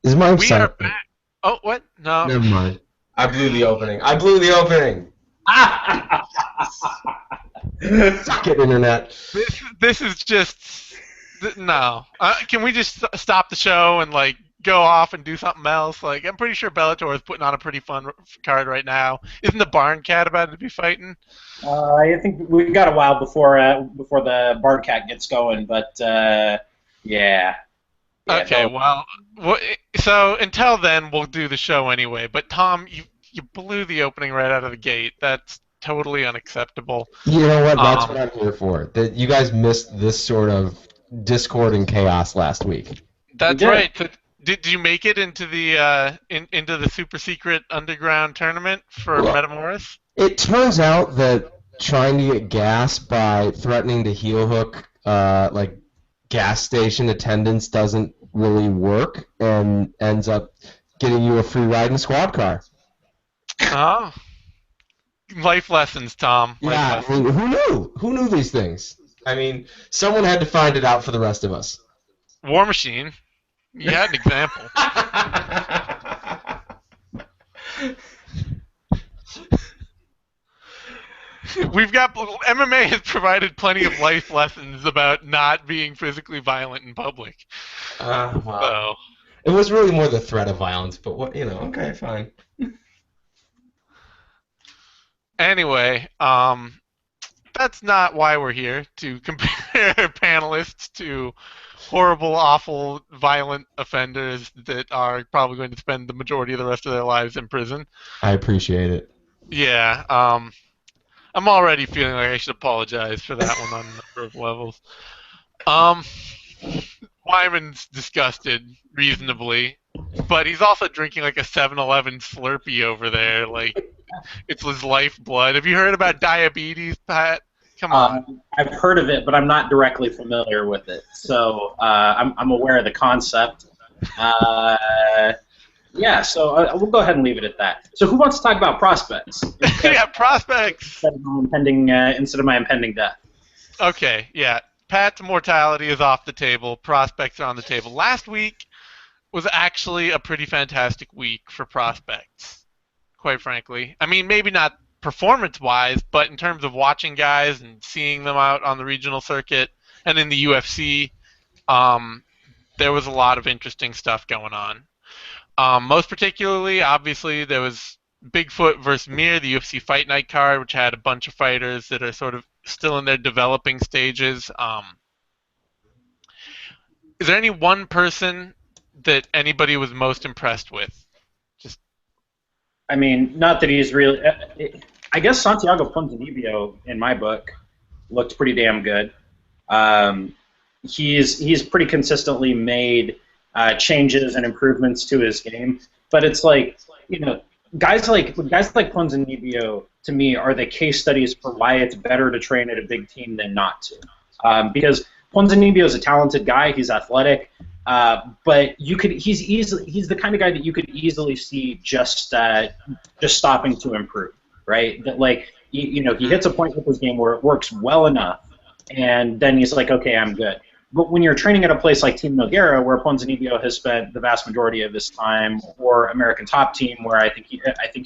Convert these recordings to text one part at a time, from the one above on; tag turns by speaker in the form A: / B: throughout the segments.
A: Is my
B: We are
A: silent?
B: back. Oh, what? No.
A: Never mind. I blew the opening. I blew the opening. Suck it, internet.
B: This is just no. Can we just stop the show and like go off and do something else? Like I'm pretty sure Bellator is putting on a pretty fun card right now. Isn't the Barn Cat about to be fighting?
C: I think we got a while before the Bard Cat gets going, but yeah, yeah,
B: Okay,
C: no.
B: well, so until then we'll do the show anyway. But Tom, you blew the opening right out of the gate. That's totally unacceptable.
A: You know what? That's what
B: Um,
A: I'm here for. That you guys missed this sort of discord and chaos last week.
C: We
B: That's
C: did.
B: right. Did you make it into the into the super secret underground tournament for
A: Well,
B: Metamoris?
A: it turns out that trying to get gas by threatening to heel hook like gas station attendants doesn't really work and ends up getting you a free ride in a squad car.
B: Oh, life lessons, Tom. Life
A: Yeah, I mean,
B: lessons.
A: who knew? Who knew these things? I mean, someone had to find it out for the rest of us.
B: War Machine. You had an example. We've got MMA has provided plenty of life lessons about not being physically violent in public.
A: Well,
B: So
A: it was really more the threat of violence, but what, okay, fine.
B: anyway, that's not why we're here to compare panelists to horrible, awful, violent offenders that are probably going to spend the majority of the rest of their lives in prison.
A: I appreciate it.
B: Yeah, I'm already feeling like I should apologize for that one on a number of levels. Um, Wyman's disgusted, reasonably, but he's also drinking like a 7-Eleven Slurpee over there. Like, it's his lifeblood. Have you heard about diabetes, Pat? Come on.
C: I've heard of it, but I'm not directly familiar with it, so I'm aware of the concept. Uh, yeah, so we'll go ahead and leave it at that. So who wants to talk about prospects
B: Yeah, prospects.
C: instead of my impending death?
B: Okay, yeah. Pat's mortality is off the table. Prospects are on the table. Last week was actually a pretty fantastic week for prospects, quite frankly. I mean, maybe not performance-wise, but in terms of watching guys and seeing them out on the regional circuit and in the UFC, um, there was a lot of interesting stuff going on. Most particularly, obviously, there was Bigfoot versus Mir, the UFC Fight Night card, which had a bunch of fighters that are sort of still in their developing stages. Is there any one person that anybody was most impressed with? Just
C: I mean, not that he's really. I guess Santiago Ponzinibbio, in my book, looked pretty damn good. Um, he's pretty consistently made changes and improvements to his game, but it's like guys like Ponzinibbio to me are the case studies for why it's better to train at a big team than not to, because Ponzinibbio is a talented guy, he's athletic, but he's the kind of guy that you could easily see just stopping to improve, right? That like he hits a point with his game where it works well enough and then he's like, okay, I'm good. But when you're training at a place like Team Noguera, where Ponzinibbio has spent the vast majority of his time, or American Top Team, where I think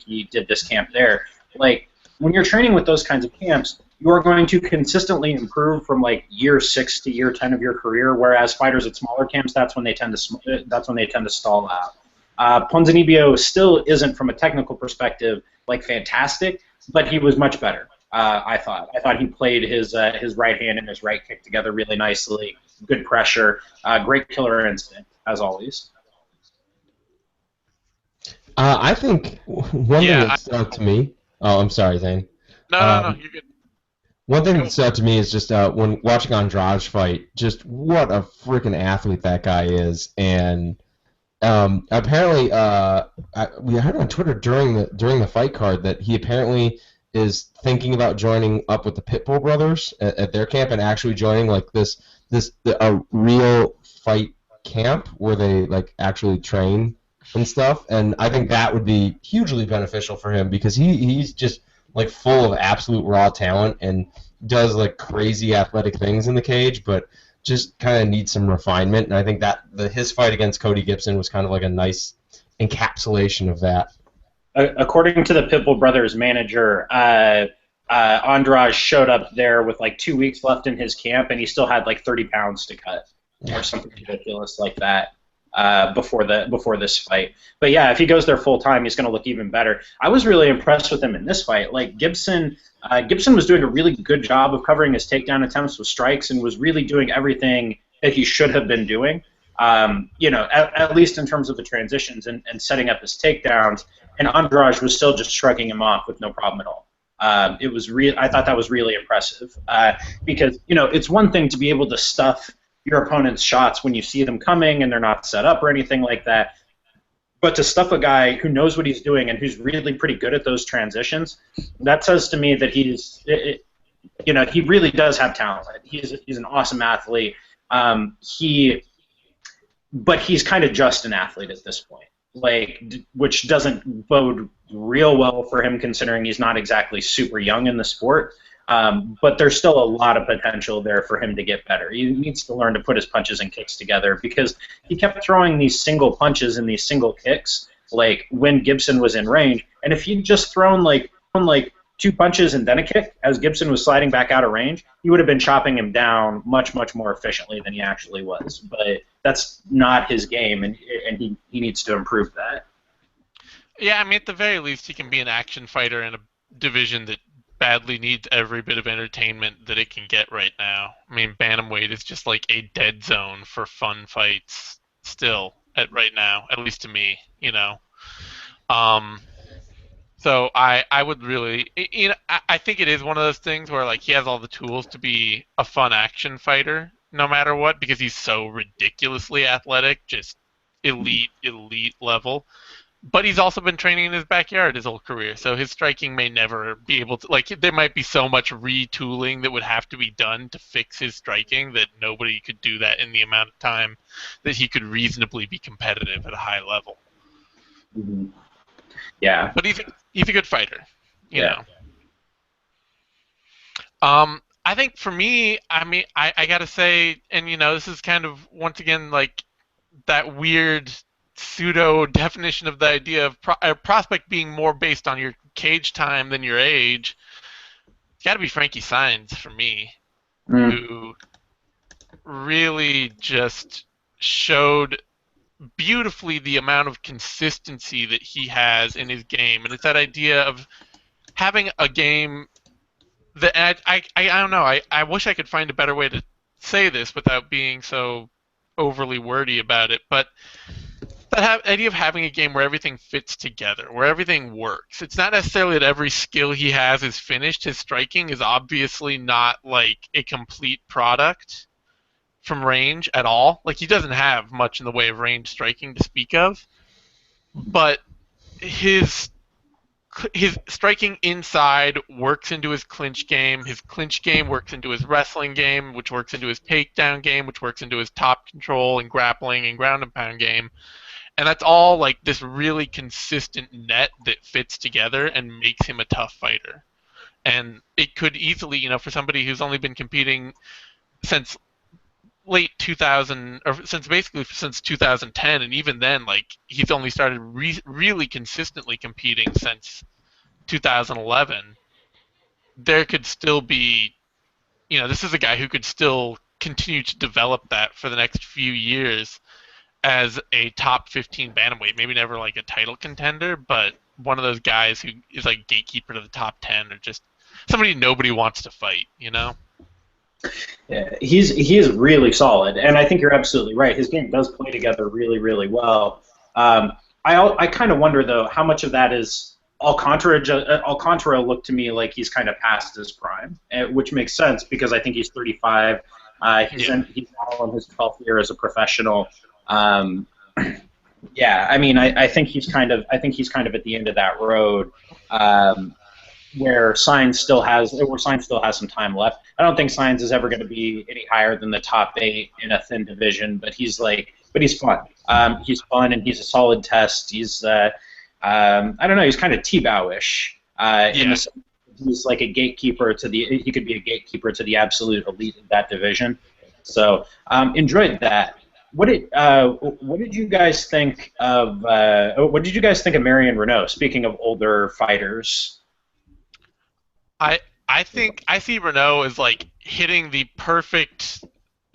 C: he did this camp there, like when you're training with those kinds of camps, you are going to consistently improve from like year 6 to year 10 of your career. Whereas fighters at smaller camps, that's when they tend to stall out. Ponzinibbio still isn't, from a technical perspective, like fantastic, but he was much better. I thought. I thought he played his right hand and his right kick together really nicely. Good pressure. Great killer instinct, as always.
A: I think one thing
B: yeah.
A: that stood out to me. Oh, I'm sorry, Zane.
B: No.
A: Um,
B: You're good.
A: One thing
B: Go.
A: that stood out to me is just when watching Andrade fight, just what a freaking athlete that guy is, and apparently, we heard on Twitter during the fight card that he apparently is thinking about joining up with the Pitbull brothers at their camp and actually joining like a real fight camp where they like actually train and stuff. And I think that would be hugely beneficial for him because he's just like full of absolute raw talent and does like crazy athletic things in the cage, but just kind of needs some refinement. And I think that his fight against Cody Gibson was kind of like a nice encapsulation of that.
C: According to the Pitbull Brothers manager, Andrade showed up there with like 2 weeks left in his camp, and he still had like 30 pounds to cut or something ridiculous like that before this fight. But yeah, if he goes there full time, he's going to look even better. I was really impressed with him in this fight. Like Gibson was doing a really good job of covering his takedown attempts with strikes and was really doing everything that he should have been doing. At least in terms of the transitions and setting up his takedowns. And Andrade was still just shrugging him off with no problem at all. I thought that was really impressive because it's one thing to be able to stuff your opponent's shots when you see them coming and they're not set up or anything like that, but to stuff a guy who knows what he's doing and who's really pretty good at those transitions, that says to me that he really does have talent. He's an awesome athlete. But he's kind of just an athlete at this point. Which doesn't bode real well for him considering he's not exactly super young in the sport. But there's still a lot of potential there for him to get better. He needs to learn to put his punches and kicks together because he kept throwing these single punches and these single kicks like when Gibson was in range. And if he'd just thrown like 2 punches and then a kick as Gibson was sliding back out of range, he would have been chopping him down much, much more efficiently than he actually was. But that's not his game, and he needs to improve that.
B: Yeah, I mean, at the very least, he can be an action fighter in a division that badly needs every bit of entertainment that it can get right now. I mean, bantamweight is just like a dead zone for fun fights still right now, at least to me, So I would really, I think it is one of those things where like he has all the tools to be a fun action fighter no matter what because he's so ridiculously athletic, just elite level. But he's also been training in his backyard his whole career, so his striking may never be able to, like there might be so much retooling that would have to be done to fix his striking that nobody could do that in the amount of time that he could reasonably be competitive at a high level.
C: Mm-hmm. Yeah.
B: But he's a good fighter, you know. I think for me, I mean, I gotta say, and this is kind of once again like that weird pseudo definition of the idea of a prospect being more based on your cage time than your age. It's got to be Frankie Saenz for me, who really just showed beautifully the amount of consistency that he has in his game, and it's that idea of having a game that I don't know. I wish I could find a better way to say this without being so overly wordy about it, but that idea of having a game where everything fits together, where everything works. It's not necessarily that every skill he has is finished. His striking is obviously not like a complete product from range at all. Like he doesn't have much in the way of range striking to speak of, but his striking inside works into his clinch game. His clinch game works into his wrestling game, which works into his takedown game, which works into his top control and grappling and ground and pound game. And that's all like this really consistent net that fits together and makes him a tough fighter. And it could easily, for somebody who's only been competing since late 2000, or since 2010, and even then, like he's only started really consistently competing since 2011. There could still be, this is a guy who could still continue to develop that for the next few years as a top 15 bantamweight. Maybe never like a title contender, but one of those guys who is like gatekeeper to the top 10, or just somebody nobody wants to fight.
C: Yeah, he is really solid, and I think you're absolutely right. His game does play together really, really well. I kind of wonder though how much of that is Alcantara looked to me like he's kind of past his prime, which makes sense because I think he's 35. He's now in his 12th year as a professional. Yeah, I mean, I think he's kind of at the end of that road. Where Saenz still has some time left. I don't think Saenz is ever going to be any higher than the top 8 in a thin division, but he's fun. He's fun and he's a solid test. He's I don't know. He's kind of T-Bow-ish. He's like a gatekeeper he could be a gatekeeper to the absolute elite of that division. So enjoyed that. What did you guys think of Marion Renault? Speaking of older fighters.
B: I think I see Renault as like hitting the perfect.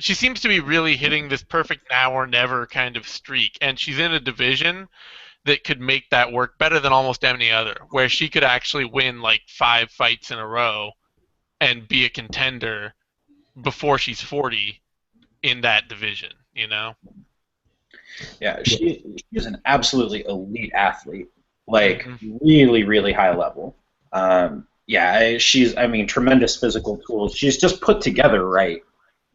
B: She seems to be really hitting this perfect now or never kind of streak, and she's in a division that could make that work better than almost any other, where she could actually win like 5 fights in a row and be a contender before she's 40 in that division, you know?
C: Yeah, she's an absolutely elite athlete, like really, really high level. She's, I mean, tremendous physical tools. She's just put together right.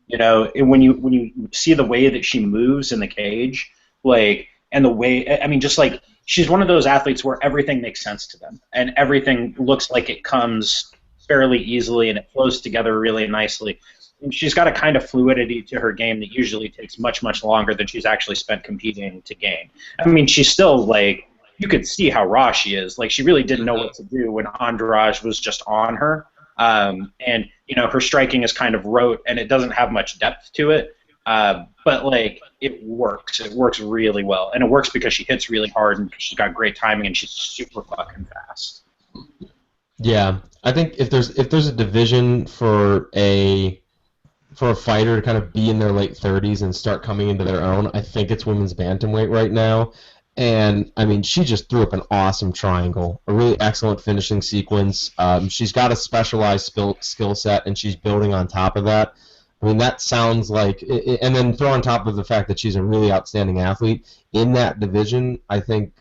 C: You know, and when you see the way that she moves in the cage, like, and the way, I mean, just like she's one of those athletes where everything makes sense to them, and everything looks like it comes fairly easily, and it flows together really nicely. And she's got a kind of fluidity to her game that usually takes much, much longer than she's actually spent competing to gain. I mean, she's still, like, you could see how raw she is. Like, she really didn't know what to do when Andrade was just on her. And, you know, her striking is kind of rote, and it doesn't have much depth to it. But, like, it works. It works really well. And it works because she hits really hard, and she's got great timing, and she's super fucking fast.
A: Yeah, I think if there's a division for a fighter to kind of be in their late 30s and start coming into their own, I think it's women's bantamweight right now. And, I mean, she just threw up an awesome triangle, a really excellent finishing sequence. She's got a specialized skill set, and she's building on top of that. I mean, that sounds like, and then throw on top of the fact that she's a really outstanding athlete in that division. I think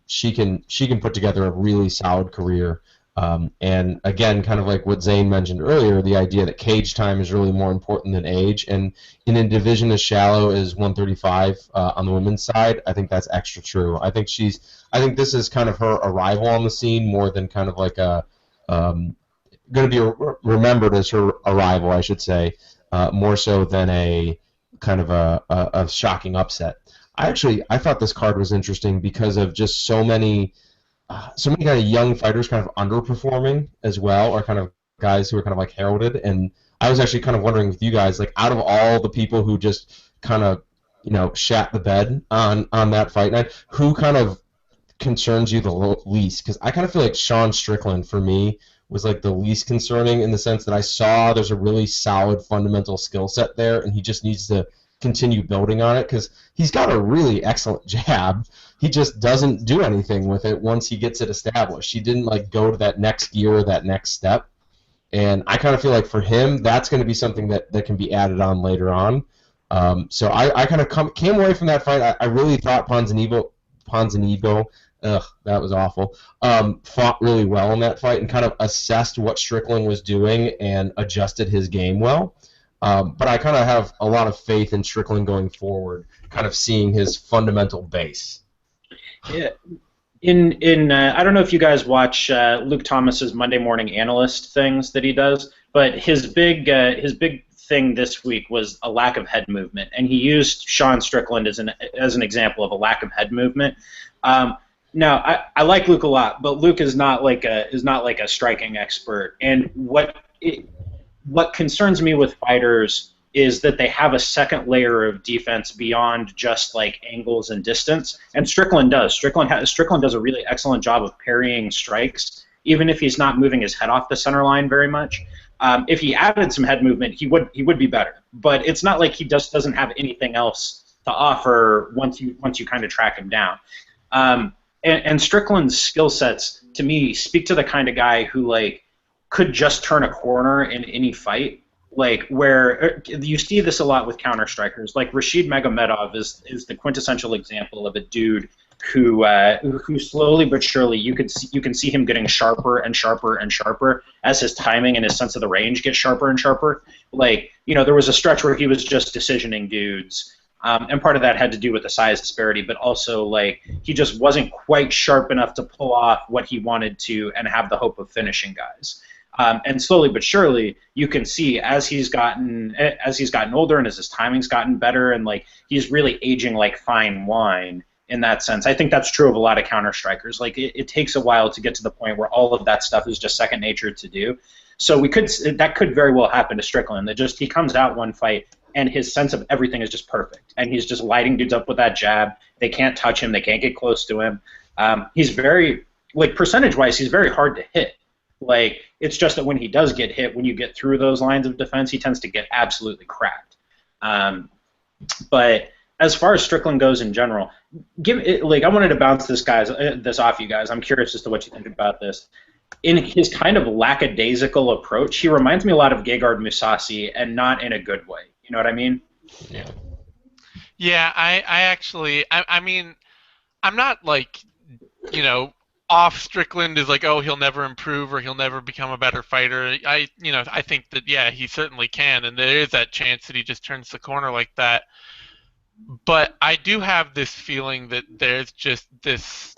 A: she can put together a really solid career. And again, kind of like what Zane mentioned earlier, the idea that cage time is really more important than age. And in a division as shallow as 135 on the women's side, I think that's extra true. I think this is kind of her arrival on the scene more than kind of like a going to be remembered as her arrival, I should say, more so than a kind of a shocking upset. I thought this card was interesting because of just so many kind of young fighters kind of underperforming as well, or kind of guys who are kind of like heralded. And I was actually kind of wondering with you guys, like, out of all the people who just kind of, you know, shat the bed on that fight night, who kind of concerns you the least? Because I kind of feel like Sean Strickland, for me, was like the least concerning in the sense that I saw there's a really solid fundamental skill set there, and he just needs to continue building on it because he's got a really excellent jab. He just doesn't do anything with it once he gets it established. He didn't like go to that next gear or that next step. And I kind of feel like for him, that's going to be something that can be added on later on. So I kind of came away from that fight. I really thought Ponzinibbio, that was awful, fought really well in that fight and kind of assessed what Strickland was doing and adjusted his game well. But I kind of have a lot of faith in Strickland going forward, kind of seeing his fundamental base.
C: Yeah. I don't know if you guys watch Luke Thomas's Monday Morning Analyst things that he does, but his big thing this week was a lack of head movement, and he used Sean Strickland as an example of a lack of head movement. Now, I like Luke a lot, but Luke is not like a striking expert, and what concerns me with fighters is that they have a second layer of defense beyond just like angles and distance, and Strickland does. Strickland does a really excellent job of parrying strikes, even if he's not moving his head off the center line very much. If he added some head movement, he would be better. But it's not like he just doesn't have anything else to offer once you kind of track him down. And Strickland's skill sets, to me, speak to the kind of guy who like could just turn a corner in any fight. Like, where you see this a lot with counter strikers. Like Rashid Magomedov is the quintessential example of a dude who slowly but surely you can see him getting sharper and sharper and sharper as his timing and his sense of the range gets sharper and sharper. Like, you know, there was a stretch where he was just decisioning dudes. And part of that had to do with the size disparity, but also like he just wasn't quite sharp enough to pull off what he wanted to and have the hope of finishing guys. And slowly but surely, you can see as he's gotten older and as his timing's gotten better, and like he's really aging like fine wine in that sense. I think that's true of a lot of counter strikers. Like it takes a while to get to the point where all of that stuff is just second nature to do. So that could very well happen to Strickland. That just he comes out one fight and his sense of everything is just perfect. And he's just lighting dudes up with that jab. They can't touch him. They can't get close to him. He's very, like, percentage-wise, he's very hard to hit. Like, it's just that when he does get hit, when you get through those lines of defense, he tends to get absolutely cracked. But as far as Strickland goes in general, I wanted to bounce this off you guys. I'm curious as to what you think about this. In his kind of lackadaisical approach, he reminds me a lot of Gegard Mousasi, and not in a good way. You know what I mean?
A: Yeah.
B: Yeah, I mean, I'm not like, off Strickland is like, oh, he'll never improve or he'll never become a better fighter. I think that, yeah, he certainly can, and there is that chance that he just turns the corner like that. But I do have this feeling that there's just this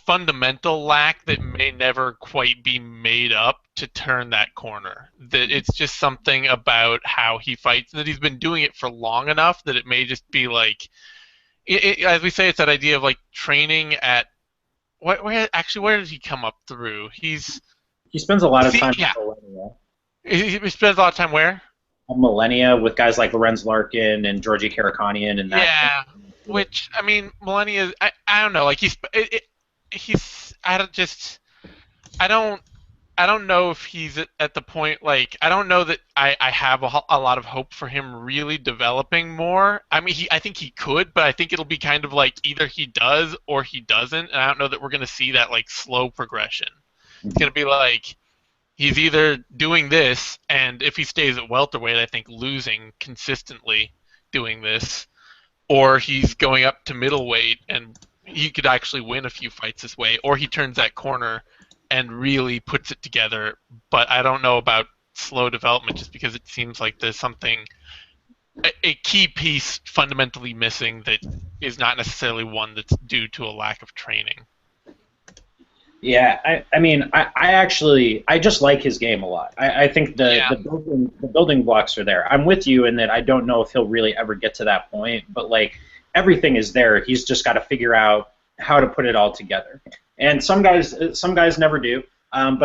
B: fundamental lack that may never quite be made up to turn that corner. That it's just something about how he fights, and that he's been doing it for long enough that it may just be like, as we say, it's that idea of like training at where did he come up through? He
C: spends a lot of time
B: yeah.
C: with Millennia.
B: He spends a lot of time where?
C: On Millennia with guys like Lorenz Larkin and Georgie Karakanian and that.
B: Yeah, which, I mean, Millennia, I don't know, like I don't know if he's at the point, like, I don't know that I have a lot of hope for him really developing more. I mean, I think he could, but I think it'll be kind of like either he does or he doesn't, and I don't know that we're going to see that, like, slow progression. It's going to be like, he's either doing this, and if he stays at welterweight, I think losing consistently doing this, or he's going up to middleweight, and he could actually win a few fights this way, or he turns that corner and really puts it together. But I don't know about slow development, just because it seems like there's something, a key piece fundamentally missing that is not necessarily one that's due to a lack of training.
C: Yeah, I mean, I just like his game a lot. I think the building blocks are there. I'm with you in that I don't know if he'll really ever get to that point, but, like, everything is there. He's just got to figure out how to put it all together. And some guys never do, but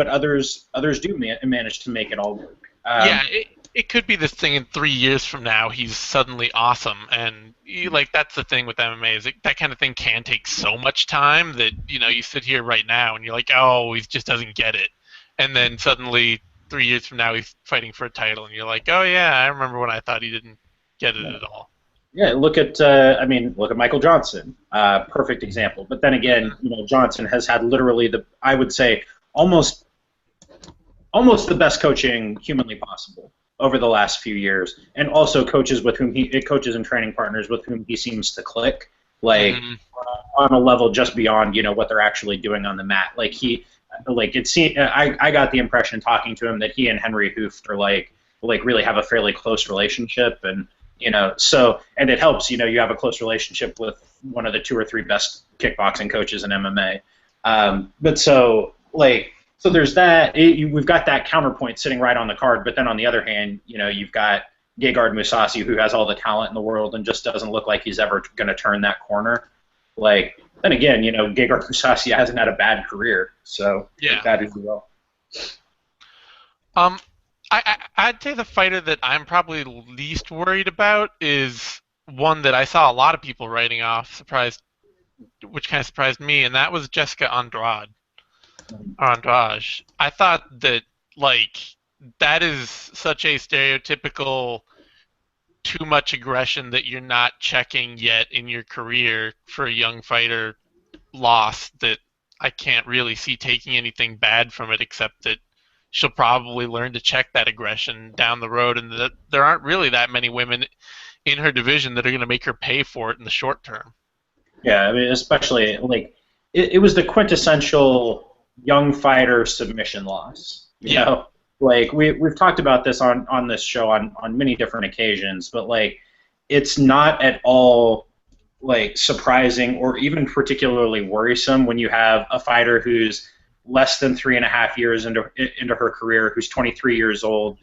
C: others do manage to make it all work.
B: It could be this thing in 3 years from now. He's suddenly awesome, and that's the thing with MMA is that kind of thing can take so much time that you sit here right now and you're like, oh, he just doesn't get it, and then suddenly 3 years from now he's fighting for a title, and you're like, oh yeah, I remember when I thought he didn't get it at all.
C: Yeah, look at Michael Johnson, perfect example. But then again, Johnson has had literally I would say almost the best coaching humanly possible over the last few years, and also coaches and training partners with whom he seems to click, on a level just beyond what they're actually doing on the mat. I got the impression talking to him that he and Henry Hooft are like really have a fairly close relationship, and and it helps, you have a close relationship with one of the 2 or 3 best kickboxing coaches in MMA. So there's that. We've got that counterpoint sitting right on the card, but then on the other hand, you've got Gegard Mousasi, who has all the talent in the world and just doesn't look like he's ever going to turn that corner. Then again, Gegard Mousasi hasn't had a bad career, so
B: yeah,
C: that as well.
B: I'd say the fighter that I'm probably least worried about is one that I saw a lot of people writing off, which kind of surprised me, and that was Jessica Andrade. I thought that, that is such a stereotypical too much aggression that you're not checking yet in your career for a young fighter loss, that I can't really see taking anything bad from it, except that she'll probably learn to check that aggression down the road, and that there aren't really that many women in her division that are going to make her pay for it in the short term.
C: Yeah, I mean, especially, it was the quintessential young fighter submission loss. You know? We've talked about this on this show on many different occasions, but, it's not at all, surprising or even particularly worrisome when you have a fighter who's less than 3.5 years into her career, who's 23 years old,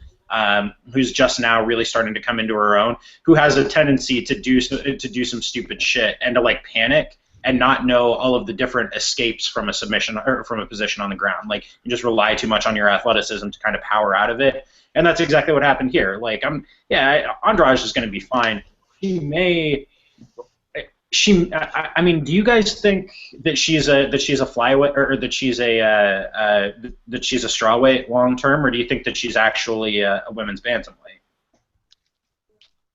C: who's just now really starting to come into her own, who has a tendency to do some stupid shit and to panic and not know all of the different escapes from a submission or from a position on the ground. Like, you just rely too much on your athleticism to kind of power out of it. And that's exactly what happened here. Like, Andrade is going to be fine. I mean, do you guys think that she's a flyweight, or that she's a strawweight long term, or do you think that she's actually a women's bantamweight?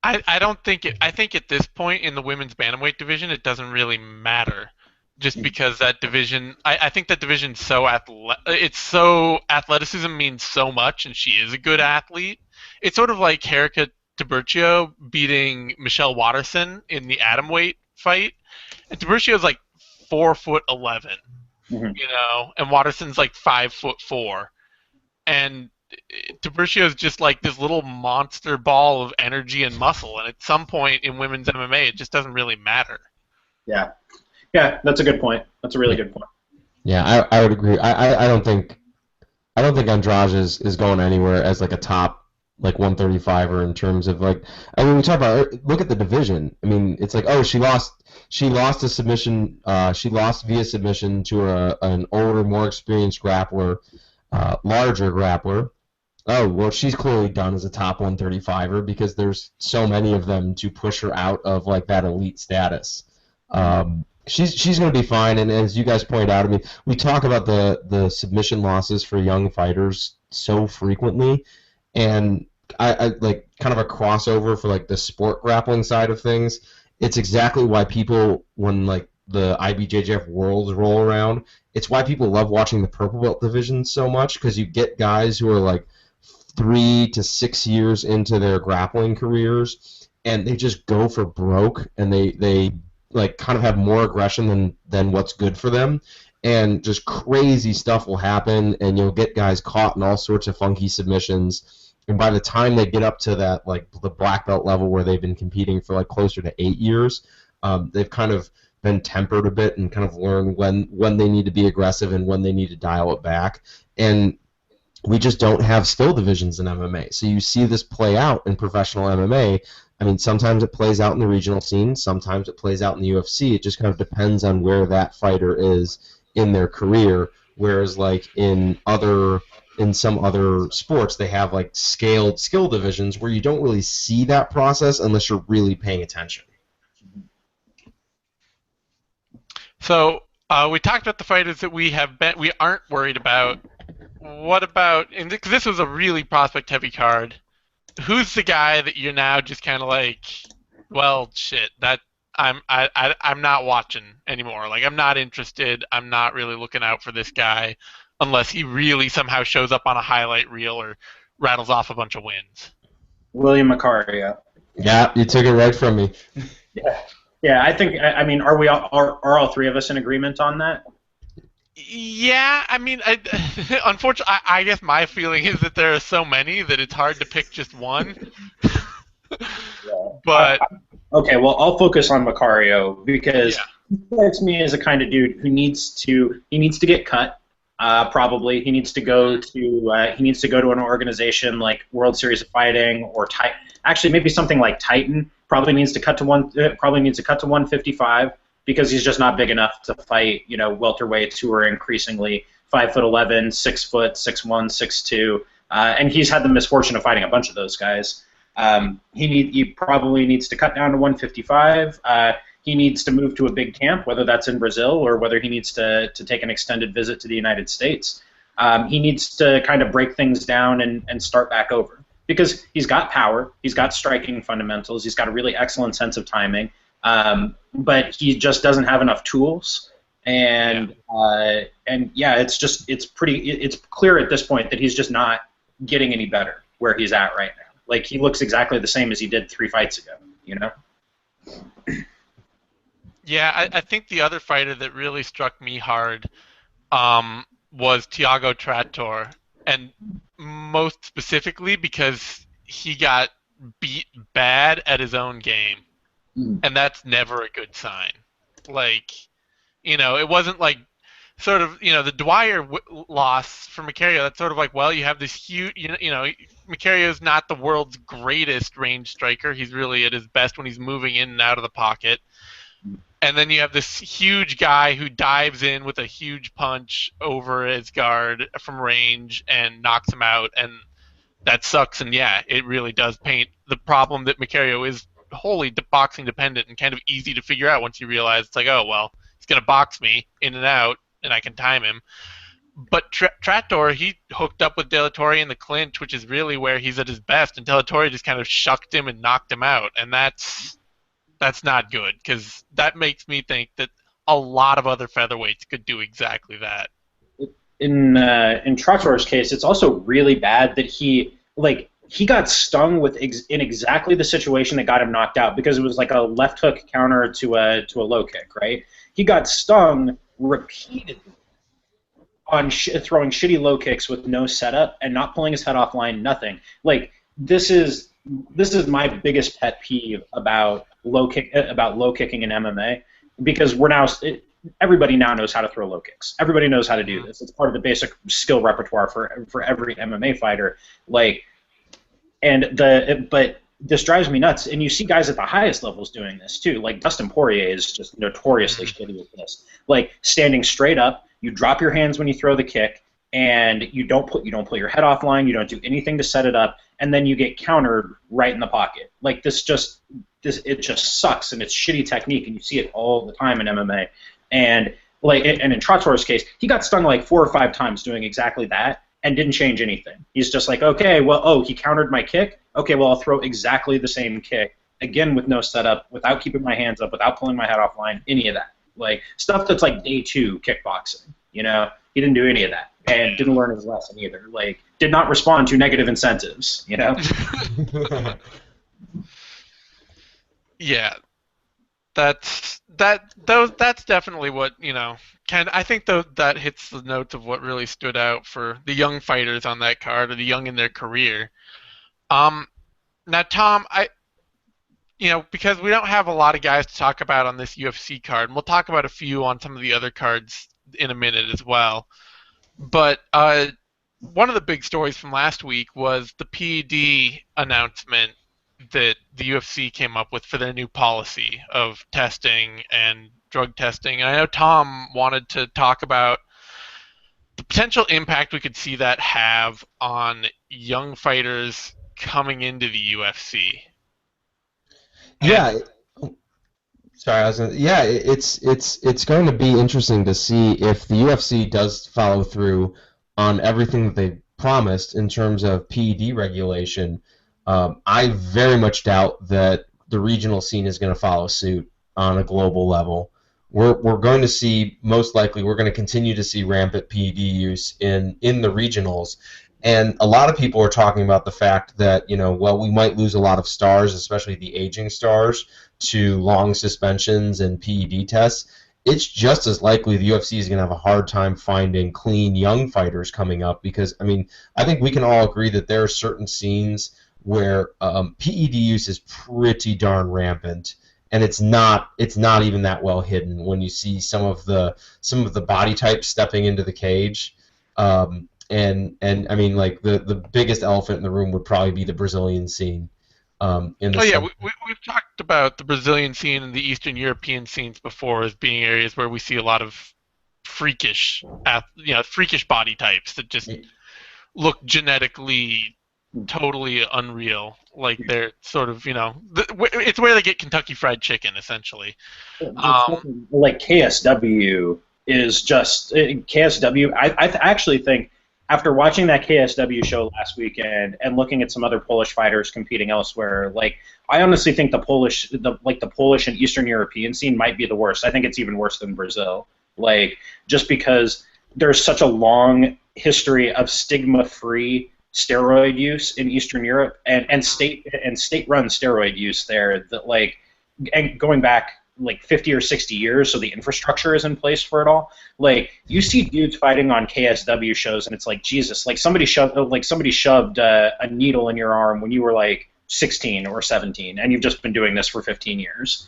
B: I don't think it. I think at this point in the women's bantamweight division, it doesn't really matter, just because that division. I think that division's so athleticism means so much, and she is a good athlete. It's sort of like Herika Tiburcio beating Michelle Watterson in the atomweight fight, and Tiburcio's like 4'11", and Watterson's like 5'4", and Tiburcio's just like this little monster ball of energy and muscle, and at some point in women's MMA, it just doesn't really matter.
C: Yeah, that's a good point. That's a really good point.
A: Yeah, I would agree. I don't think Andrade is going anywhere as like a top like 135er in terms of like, I mean, we talk about, look at the division. I mean, it's like, oh, she lost a submission. She lost via submission to an older, more experienced grappler, larger grappler. Oh, well, she's clearly done as a top 135er because there's so many of them to push her out of like that elite status. She's going to be fine, and as you guys point out, I mean, we talk about the submission losses for young fighters so frequently, and I like kind of a crossover for like the sport grappling side of things. It's exactly why people, when like the IBJJF Worlds roll around, it's why people love watching the purple belt division so much, because you get guys who are like 3 to 6 years into their grappling careers, and they just go for broke, and they like kind of have more aggression than what's good for them, and just crazy stuff will happen, and you'll get guys caught in all sorts of funky submissions. And by the time they get up to that, like the black belt level where they've been competing for like closer to 8 years, they've kind of been tempered a bit and kind of learned when they need to be aggressive and when they need to dial it back. And we just don't have skill divisions in MMA. So you see this play out in professional MMA. I mean, sometimes it plays out in the regional scene, sometimes it plays out in the UFC. It just kind of depends on where that fighter is in their career. Whereas like in some other sports, they have like scaled skill divisions where you don't really see that process unless you're really paying attention.
B: So we talked about the fighters that we aren't worried about. What about, and this was a really prospect-heavy card, who's the guy that you're now just kind of like, well, shit, that I'm not watching anymore. Like, I'm not interested. I'm not really looking out for this guy unless he really somehow shows up on a highlight reel or rattles off a bunch of wins.
C: William Macario.
A: Yeah, you took it right from me.
C: Yeah. I think. I mean, are all three of us in agreement on that?
B: Yeah, I mean, unfortunately, I guess my feeling is that there are so many that it's hard to pick just one. But
C: okay, well, I'll focus on Macario because he strikes me as a kind of dude who needs to get cut. Probably he needs to go to an organization like World Series of Fighting or actually maybe something like Titan. Probably needs to cut to 155. Because he's just not big enough to fight, welterweights who are increasingly 5'11", 6 foot, 6'1", 6'2", and he's had the misfortune of fighting a bunch of those guys. He probably needs to cut down to 155. He needs to move to a big camp, whether that's in Brazil or whether he needs to take an extended visit to the United States. He needs to kind of break things down and start back over because he's got power, he's got striking fundamentals, he's got a really excellent sense of timing. But he just doesn't have enough tools, it's clear at this point that he's just not getting any better where he's at right now. Like, he looks exactly the same as he did 3 fights ago,
B: Yeah, I think the other fighter that really struck me hard was Thiago Trator, and most specifically because he got beat bad at his own game. And that's never a good sign. Like, it wasn't like sort of, the Dwyer loss for Macario. That's sort of like, well, you have this huge, Macario's not the world's greatest range striker. He's really at his best when he's moving in and out of the pocket. And then you have this huge guy who dives in with a huge punch over his guard from range and knocks him out, and that sucks. And yeah, it really does paint the problem that Macario is wholly boxing dependent and kind of easy to figure out once you realize it's like, oh, well, he's going to box me in and out, and I can time him. But Trattor, he hooked up with De La Torre in the clinch, which is really where he's at his best, and De La Torre just kind of shucked him and knocked him out, and that's not good, because that makes me think that a lot of other featherweights could do exactly that.
C: In Trattor's case, it's also really bad that he got stung in exactly the situation that got him knocked out, because it was like a left hook counter to a low kick, right? He got stung repeatedly on throwing shitty low kicks with no setup and not pulling his head offline, nothing. Like, this is my biggest pet peeve about low kicking in MMA, because everybody now knows how to throw low kicks. Everybody knows how to do this. It's part of the basic skill repertoire for every MMA fighter. But this drives me nuts. And you see guys at the highest levels doing this too. Like Dustin Poirier is just notoriously shitty with this. Like, standing straight up, you drop your hands when you throw the kick, and you don't put your head offline. You don't do anything to set it up, and then you get countered right in the pocket. Like, it just sucks, and it's shitty technique, and you see it all the time in MMA. And in Trattor's case, he got stung like 4 or 5 times doing exactly that and didn't change anything. He's just like, okay, well, he countered my kick. Okay, well, I'll throw exactly the same kick again with no setup, without keeping my hands up, without pulling my head offline, any of that. Like, stuff that's like day 2 kickboxing. He didn't do any of that, and didn't learn his lesson either. Like, did not respond to negative incentives.
B: Yeah, that's definitely what I think that hits the notes of what really stood out for the young fighters on that card, or the young in their career. Now, Tom, because we don't have a lot of guys to talk about on this UFC card, and we'll talk about a few on some of the other cards in a minute as well. But one of the big stories from last week was the PED announcement that the UFC came up with for their new policy of testing and drug testing. And I know Tom wanted to talk about the potential impact we could see that have on young fighters coming into the UFC.
A: Yeah. It's going to be interesting to see if the UFC does follow through on everything that they promised in terms of PED regulation. I very much doubt that the regional scene is going to follow suit on a global level. We're going to see, most likely, we're going to continue to see rampant PED use in the regionals. And a lot of people are talking about the fact that, we might lose a lot of stars, especially the aging stars, to long suspensions and PED tests. It's just as likely the UFC is going to have a hard time finding clean young fighters coming up, because, I think we can all agree that there are certain scenes where PED use is pretty darn rampant, and it's not even that well hidden when you see some of the body types stepping into the cage. The biggest elephant in the room would probably be the Brazilian scene.
B: We've talked about the Brazilian scene and the Eastern European scenes before as being areas where we see a lot of freakish body types that just look genetically totally unreal. Like, they're sort of, it's where they get Kentucky Fried Chicken, essentially.
C: Like KSW is just KSW. I actually think, after watching that KSW show last weekend and looking at some other Polish fighters competing elsewhere, I honestly think the Polish and Eastern European scene might be the worst. I think it's even worse than Brazil. Just because there's such a long history of stigma-free steroid use in Eastern Europe and state-run steroid use there, that and going back 50 or 60 years, so the infrastructure is in place for it all. You see dudes fighting on KSW shows, and it's like, Jesus, somebody shoved a needle in your arm when you were 16 or 17, and you've just been doing this for 15 years.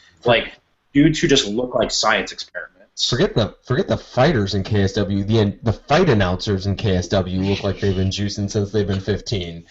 C: Dudes who just look like science experiments.
A: Forget the fighters in KSW. The fight announcers in KSW look like they've been juicing since they've been 15.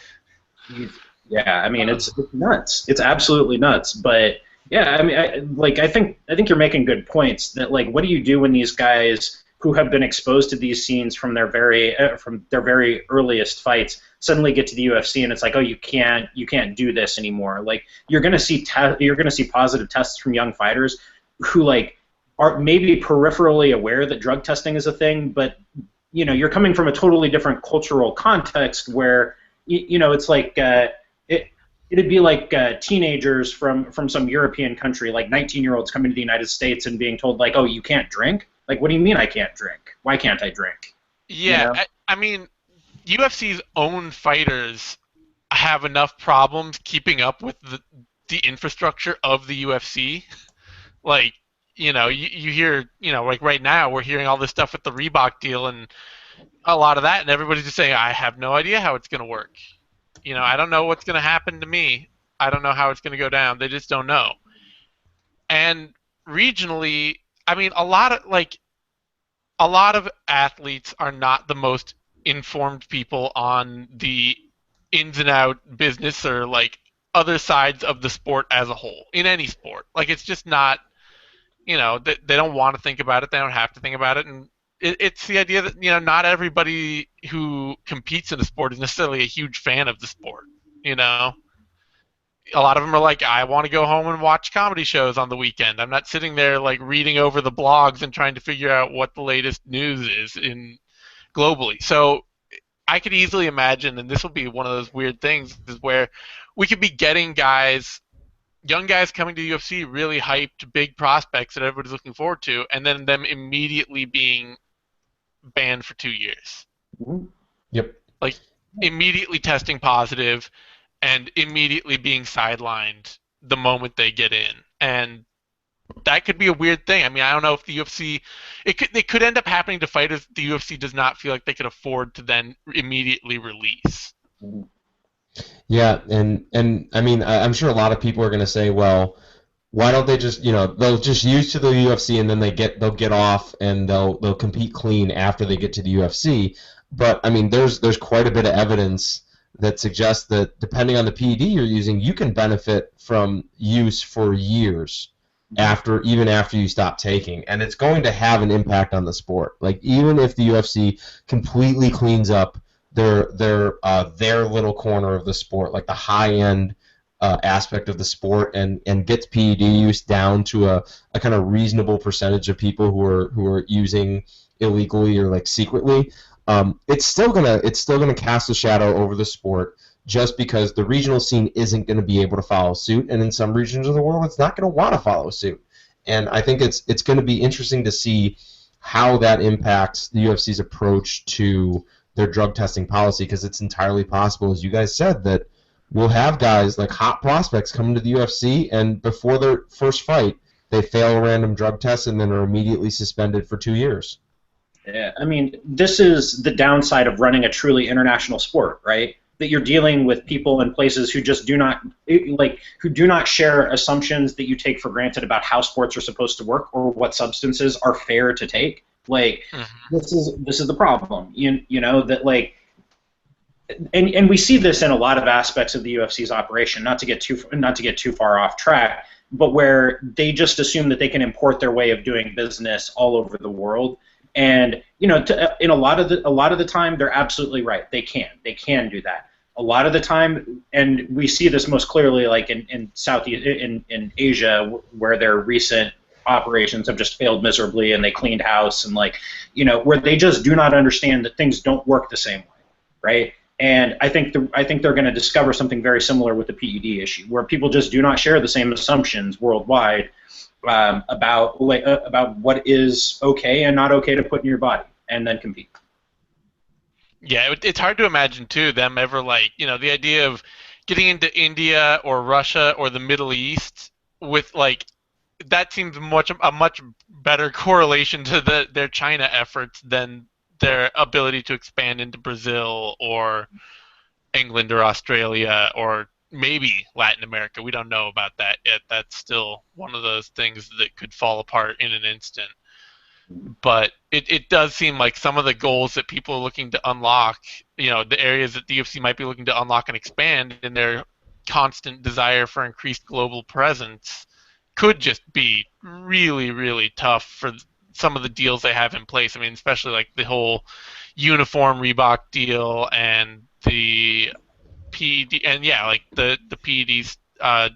C: Yeah, it's nuts. It's absolutely nuts. But Yeah, I mean, I think you're making good points. That like, what do you do when these guys who have been exposed to these scenes from their very earliest fights suddenly get to the UFC and it's like, oh, you can't do this anymore. Like, you're gonna see positive tests from young fighters who like are maybe peripherally aware that drug testing is a thing, but you're coming from a totally different cultural context where it's like it'd be like teenagers from some European country, like 19-year-olds coming to the United States and being told like, oh, you can't drink. Like, what do you mean I can't drink? Why can't I drink?
B: Yeah, I mean, UFC's own fighters have enough problems keeping up with the infrastructure of the UFC. Like, you hear, like right now we're hearing all this stuff with the Reebok deal and a lot of that, and everybody's just saying, I have no idea how it's going to work. I don't know what's going to happen to me. I don't know how it's going to go down. They just don't know. And regionally, I mean, a lot of athletes are not the most informed people on the ins and out business or like other sides of the sport as a whole in any sport. Like, it's just not, they don't want to think about it. They don't have to think about it. And it's the idea that, not everybody who competes in the sport is necessarily a huge fan of the sport. A lot of them are like, I want to go home and watch comedy shows on the weekend. I'm not sitting there like reading over the blogs and trying to figure out what the latest news is in globally. So I could easily imagine, and this will be one of those weird things, is where we could be getting young guys coming to the UFC, really hyped, big prospects that everybody's looking forward to, and then them immediately being banned for 2 years.
A: Yep.
B: Like, immediately testing positive and immediately being sidelined the moment they get in. And that could be a weird thing. I mean, I don't know if the UFC... It could end up happening to fighters the UFC does not feel like they could afford to then immediately release.
A: Yeah, and I mean, I'm sure a lot of people are going to say, well, why don't they just, they'll just use to the UFC and then they'll get off and they'll compete clean after they get to the UFC. But I mean, there's quite a bit of evidence that suggests that depending on the PED you're using, you can benefit from use for years even after you stop taking, and it's going to have an impact on the sport. Like, even if the UFC completely cleans up their little corner of the sport, like the high end aspect of the sport, and gets PED use down to a kind of reasonable percentage of people who are using illegally or like secretly, it's still gonna cast a shadow over the sport, just because the regional scene isn't going to be able to follow suit, and in some regions of the world it's not going to want to follow suit. And I think it's going to be interesting to see how that impacts the UFC's approach to their drug testing policy, because it's entirely possible, as you guys said, that we'll have guys like hot prospects coming to the UFC, and before their first fight they fail a random drug test and then are immediately suspended for 2 years.
C: Yeah, I mean, this is the downside of running a truly international sport, right? That you're dealing with people in places who just do not share assumptions that you take for granted about how sports are supposed to work or what substances are fair to take. Like, this is the problem. That like, and we see this in a lot of aspects of the UFC's operation. Not to get too far off track, but where they just assume that they can import their way of doing business all over the world. And in a lot of the time, they're absolutely right. They can do that. A lot of the time, and we see this most clearly, like in Asia, where their recent operations have just failed miserably, and they cleaned house, and where they just do not understand that things don't work the same way, right? And I think they're going to discover something very similar with the PED issue, where people just do not share the same assumptions worldwide about what is okay and not okay to put in your body, and then compete.
B: Yeah, it's hard to imagine too them ever the idea of getting into India or Russia or the Middle East with that seems a much better correlation to their China efforts than their ability to expand into Brazil or England or Australia or maybe Latin America. We don't know about that yet. That's still one of those things that could fall apart in an instant. But it does seem like some of the goals that people are looking to unlock, the areas that the UFC might be looking to unlock and expand in their constant desire for increased global presence, could just be really, really tough for some of the deals they have in place. I mean, especially like the whole uniform Reebok deal and the PED, and yeah, like the PEDs,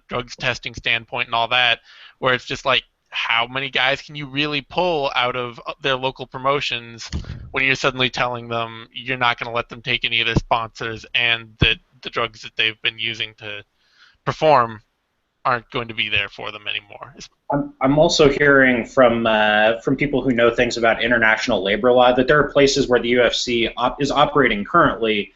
B: drugs testing standpoint and all that, where it's just like, how many guys can you really pull out of their local promotions when you're suddenly telling them you're not going to let them take any of their sponsors, and that the drugs that they've been using to perform aren't going to be there for them anymore.
C: I'm also hearing from people who know things about international labor law that there are places where the UFC is operating currently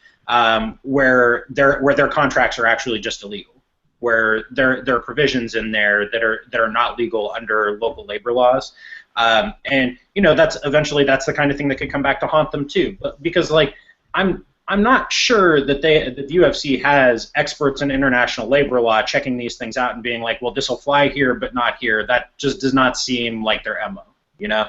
C: where their contracts are actually just illegal, where there are provisions in there that are not legal under local labor laws, and that's eventually the kind of thing that could come back to haunt them too. But because like I'm not sure that the UFC has experts in international labor law checking these things out and being like, well, this will fly here but not here. That just does not seem like their MO,
B: Yeah.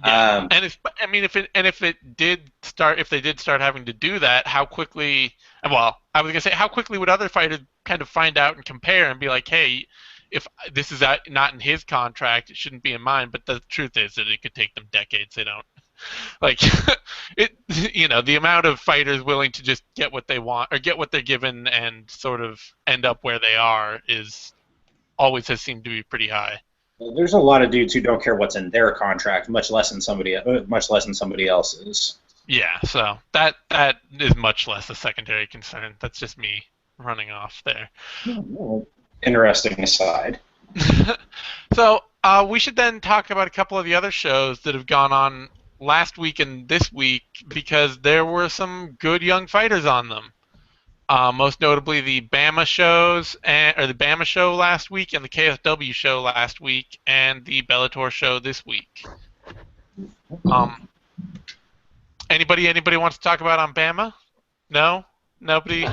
B: And if they did start having to do that, how quickly? Well, I was gonna say, how quickly would other fighters kind of find out and compare and be like, hey, if this is not in his contract, it shouldn't be in mine. But the truth is that it could take them decades. They don't. Like the amount of fighters willing to just get what they want or get what they're given and sort of end up where they are always has seemed to be pretty high.
C: Well, there's a lot of dudes who don't care what's in their contract, much less in somebody else's.
B: Yeah, so that is much less a secondary concern. That's just me running off there.
C: Interesting aside.
B: So we should then talk about a couple of the other shows that have gone on last week and this week, because there were some good young fighters on them. Most notably the Bama shows, the Bama show last week, and the KSW show last week, and the Bellator show this week. Anybody wants to talk about on Bama? No, nobody.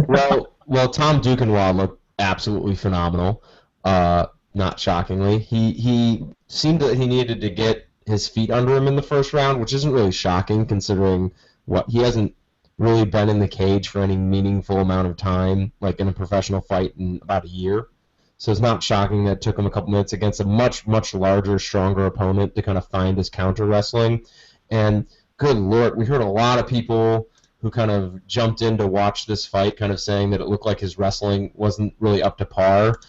A: Well, Tom Duquesnoy looked absolutely phenomenal. Not shockingly, he seemed that he needed to get his feet under him in the first round, which isn't really shocking considering what he hasn't really been in the cage for any meaningful amount of time, like in a professional fight, in about a year. So it's not shocking that it took him a couple minutes against a much, much larger, stronger opponent to kind of find his counter wrestling. And good Lord, we heard a lot of people who kind of jumped in to watch this fight kind of saying that it looked like his wrestling wasn't really up to par.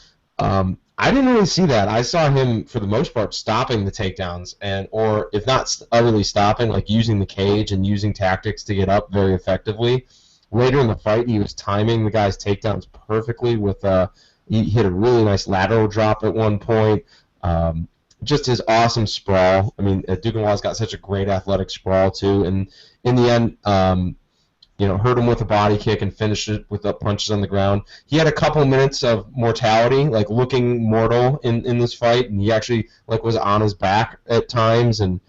A: I didn't really see that. I saw him, for the most part, stopping the takedowns, or if not utterly stopping, like using the cage and using tactics to get up very effectively. Later in the fight, he was timing the guy's takedowns perfectly with he hit a really nice lateral drop at one point. Just his awesome sprawl. I mean, Duquesnoy's got such a great athletic sprawl, too. And in the end, hurt him with a body kick and finished it with punches on the ground. He had a couple minutes of mortality, like looking mortal in this fight, and he actually was on his back at times and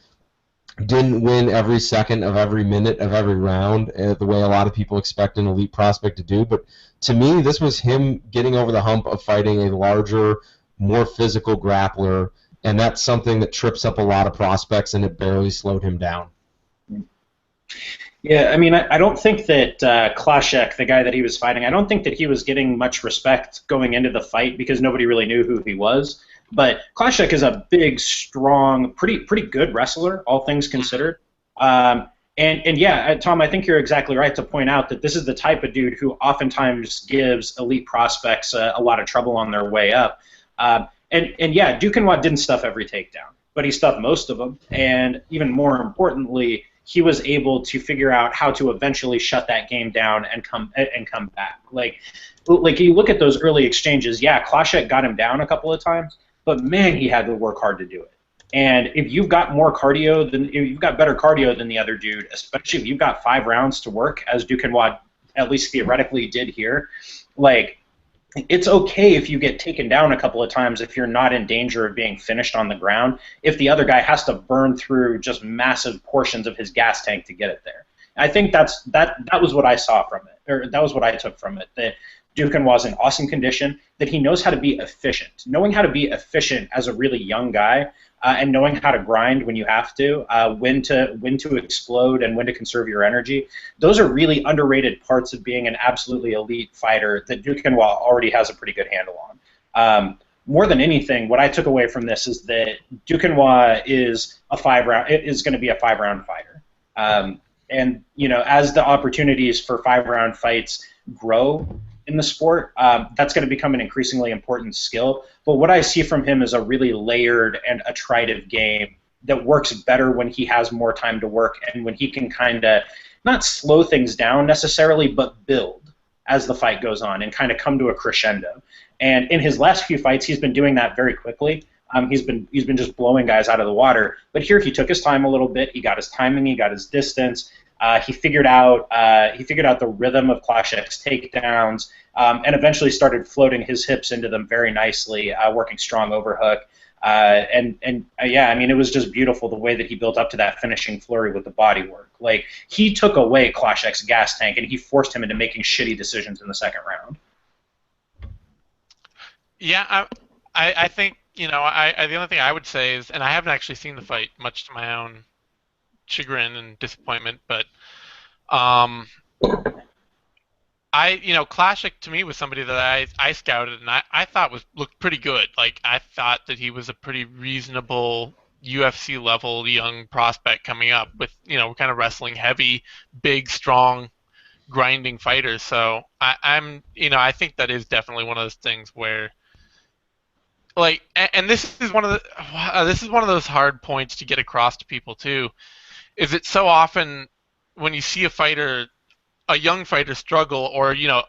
A: didn't win every second of every minute of every round the way a lot of people expect an elite prospect to do. But to me, this was him getting over the hump of fighting a larger, more physical grappler, and that's something that trips up a lot of prospects, and it barely slowed him down.
C: Yeah, I mean, I don't think that Klaschek, the guy that he was fighting, I don't think that he was getting much respect going into the fight because nobody really knew who he was. But Klaschek is a big, strong, pretty good wrestler, all things considered. And yeah, Tom, I think you're exactly right to point out that this is the type of dude who oftentimes gives elite prospects a lot of trouble on their way up. And yeah, Duquesnoy didn't stuff every takedown, but he stuffed most of them. And even more importantly, he was able to figure out how to eventually shut that game down and come back. Like you look at those early exchanges, yeah, Klaschek got him down a couple of times, but man, he had to work hard to do it. And if you've got better cardio than the other dude, especially if you've got 5 rounds to work, as Duquesnoy at least theoretically did here, it's okay if you get taken down a couple of times if you're not in danger of being finished on the ground, if the other guy has to burn through just massive portions of his gas tank to get it there. I think that was what I saw from it, or that was what I took from it, that Duquesnoy was in awesome condition, that he knows how to be efficient. Knowing how to be efficient as a really young guy, and knowing how to grind when you have to, when to explode and when to conserve your energy, those are really underrated parts of being an absolutely elite fighter that Duquesnoy already has a pretty good handle on. more than anything, what I took away from this is that Duquesnoy is going to be a 5-round fighter. And as the opportunities for 5-round fights grow in the sport, that's going to become an increasingly important skill. But what I see from him is a really layered and attritive game that works better when he has more time to work and when he can kind of not slow things down necessarily, but build as the fight goes on and kind of come to a crescendo. And in his last few fights, he's been doing that very quickly. He's been just blowing guys out of the water. But here he took his time a little bit. He got his timing. He got his distance. He figured out the rhythm of Klashek's takedowns, and eventually started floating his hips into them very nicely, working strong overhook. Yeah, I mean, it was just beautiful the way that he built up to that finishing flurry with the body work. Like, he took away Klashek's gas tank and he forced him into making shitty decisions in the second round.
B: Yeah, I think, the only thing I wowould say is, and I haven't actually seen the fight, much to my own chagrin and disappointment, but Klashek to me was somebody that I scouted and I thought looked pretty good. Like, I thought that he was a pretty reasonable UFC level young prospect coming up with, kind of wrestling heavy, big, strong, grinding fighters. So I think that is definitely one of those things where, like, and this is one of those hard points to get across to people too, is it so often when you see a young fighter struggle, or a young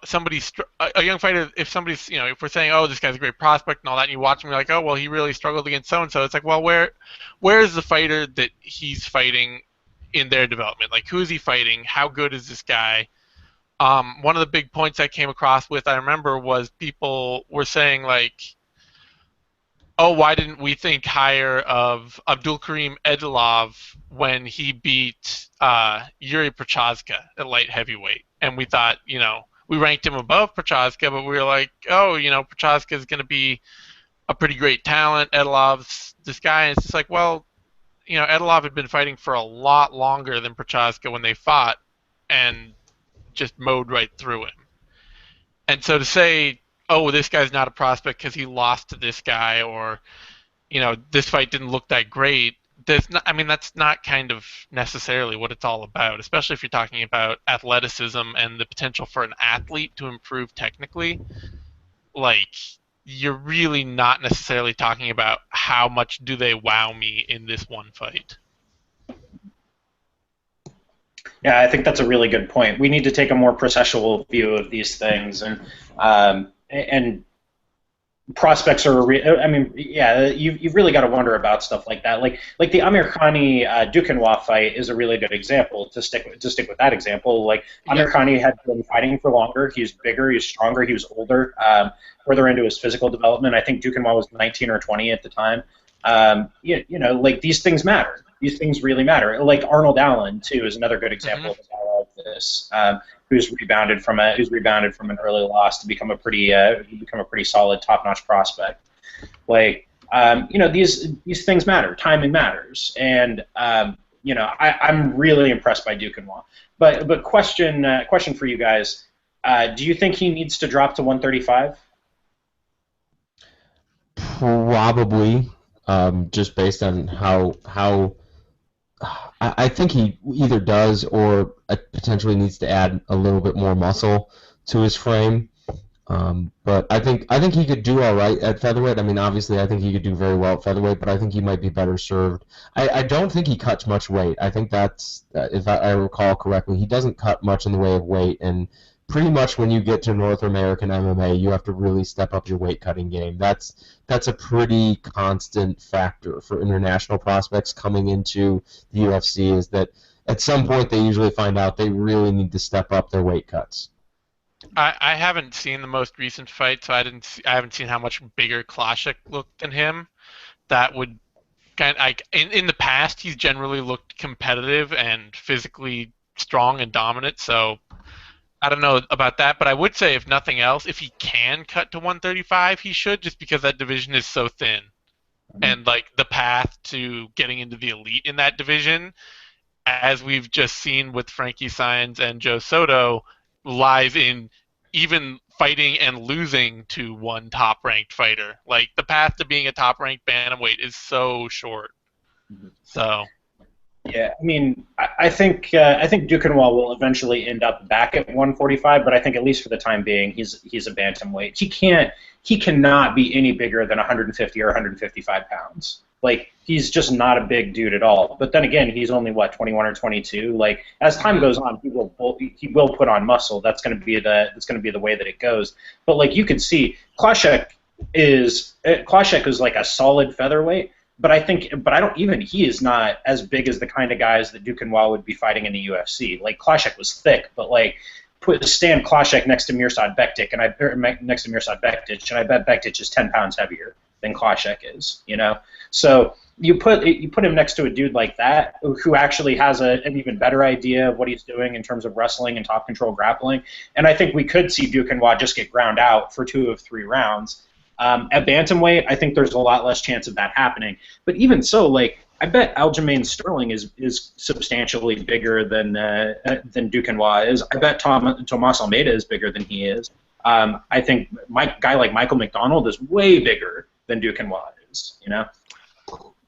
B: fighter, if somebody's, if we're saying, oh, this guy's a great prospect and all that, and you watch him, you're like, oh, well, he really struggled against so and so. It's like, well, where is the fighter that he's fighting in their development? Like, who is he fighting? How good is this guy? One of the big points I came across with, I remember, was people were saying, like, oh, why didn't we think higher of Abdulkarim Edilov when he beat Yuri Prochazka at light heavyweight? And we thought, we ranked him above Prochazka, but we were like, oh, Prochazka is going to be a pretty great talent. Edilov's this guy. And it's just like, well, Edilov had been fighting for a lot longer than Prochazka when they fought and just mowed right through him. And so to say, oh, this guy's not a prospect because he lost to this guy, or, this fight didn't look that great. That's not kind of necessarily what it's all about, especially if you're talking about athleticism and the potential for an athlete to improve technically. Like, you're really not necessarily talking about how much do they wow me in this one fight.
C: Yeah, I think that's a really good point. We need to take a more processual view of these things, and prospects are. You've really got to wonder about stuff like that. Like the Amir Khani Duquesnoy fight is a really good example. To stick with that example, like, Amir Khani had been fighting for longer. He's bigger. He's stronger. He was older. Further into his physical development, I think Duquesnoy was 19 or 20 at the time. Like, these things matter. These things really matter. Like, Arnold Allen too is another good example of a guy like this, who's rebounded from an early loss to become a pretty solid, top-notch prospect. Like, these things matter. Timing matters, and I'm really impressed by Duquesnoy. But question for you guys: do you think he needs to drop to 135?
A: Probably, just based on how I think he either does or potentially needs to add a little bit more muscle to his frame. But I think he could do all right at featherweight. I mean, obviously, I think he could do very well at featherweight, but I think he might be better served. I don't think he cuts much weight. I think that's, if I recall correctly, he doesn't cut much in the way of weight, and pretty much when you get to North American MMA, you have to really step up your weight cutting game. That's a pretty constant factor for international prospects coming into the UFC, is that at some point they usually find out they really need to step up their weight cuts.
B: I haven't seen the most recent fight, so I haven't seen how much bigger Klashek looked than him. That would kind of, in the past, he's generally looked competitive and physically strong and dominant, so I don't know about that, but I would say, if nothing else, if he can cut to 135, he should, just because that division is so thin. And, like, the path to getting into the elite in that division, as we've just seen with Frankie Saenz and Joe Soto, lies in even fighting and losing to one top-ranked fighter. Like, the path to being a top-ranked bantamweight is so short. So.
C: Yeah, I mean, I think Dukenwall will eventually end up back at 145, but I think at least for the time being, he's a bantamweight. He cannot be any bigger than 150 or 155 pounds. Like, he's just not a big dude at all. But then again, he's only 21 or 22. Like, as time goes on, he will put on muscle. That's going to be the way that it goes. But like you could see, Klaschek is like a solid featherweight. But he is not as big as the kind of guys that Dukenwall would be fighting in the UFC. Like, Klaschek was thick, but like, stand Klaschek next to Mirsad Bektic, and I bet Bektic is 10 pounds heavier than Klaschek is, you know? So you put him next to a dude like that who actually has an even better idea of what he's doing in terms of wrestling and top control grappling, and I think we could see Dukenwall just get ground out for 2 of 3 rounds. At bantamweight, I think there's a lot less chance of that happening. But even so, like, I bet Aljamain Sterling is substantially bigger than Dukenwall is. I bet Tomas Almeida is bigger than he is. I think guy like Michael McDonald is way bigger than Dukenwall is. You know.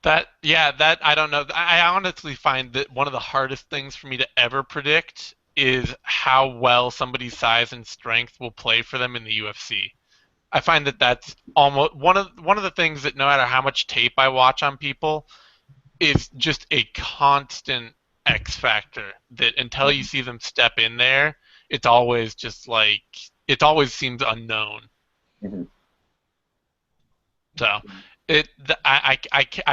B: That I don't know. I honestly find that one of the hardest things for me to ever predict is how well somebody's size and strength will play for them in the UFC. I find that that's almost one of the things that no matter how much tape I watch on people is just a constant X factor that until you see them step in there, it's always just like it always seems unknown.
C: Mm-hmm.
B: So I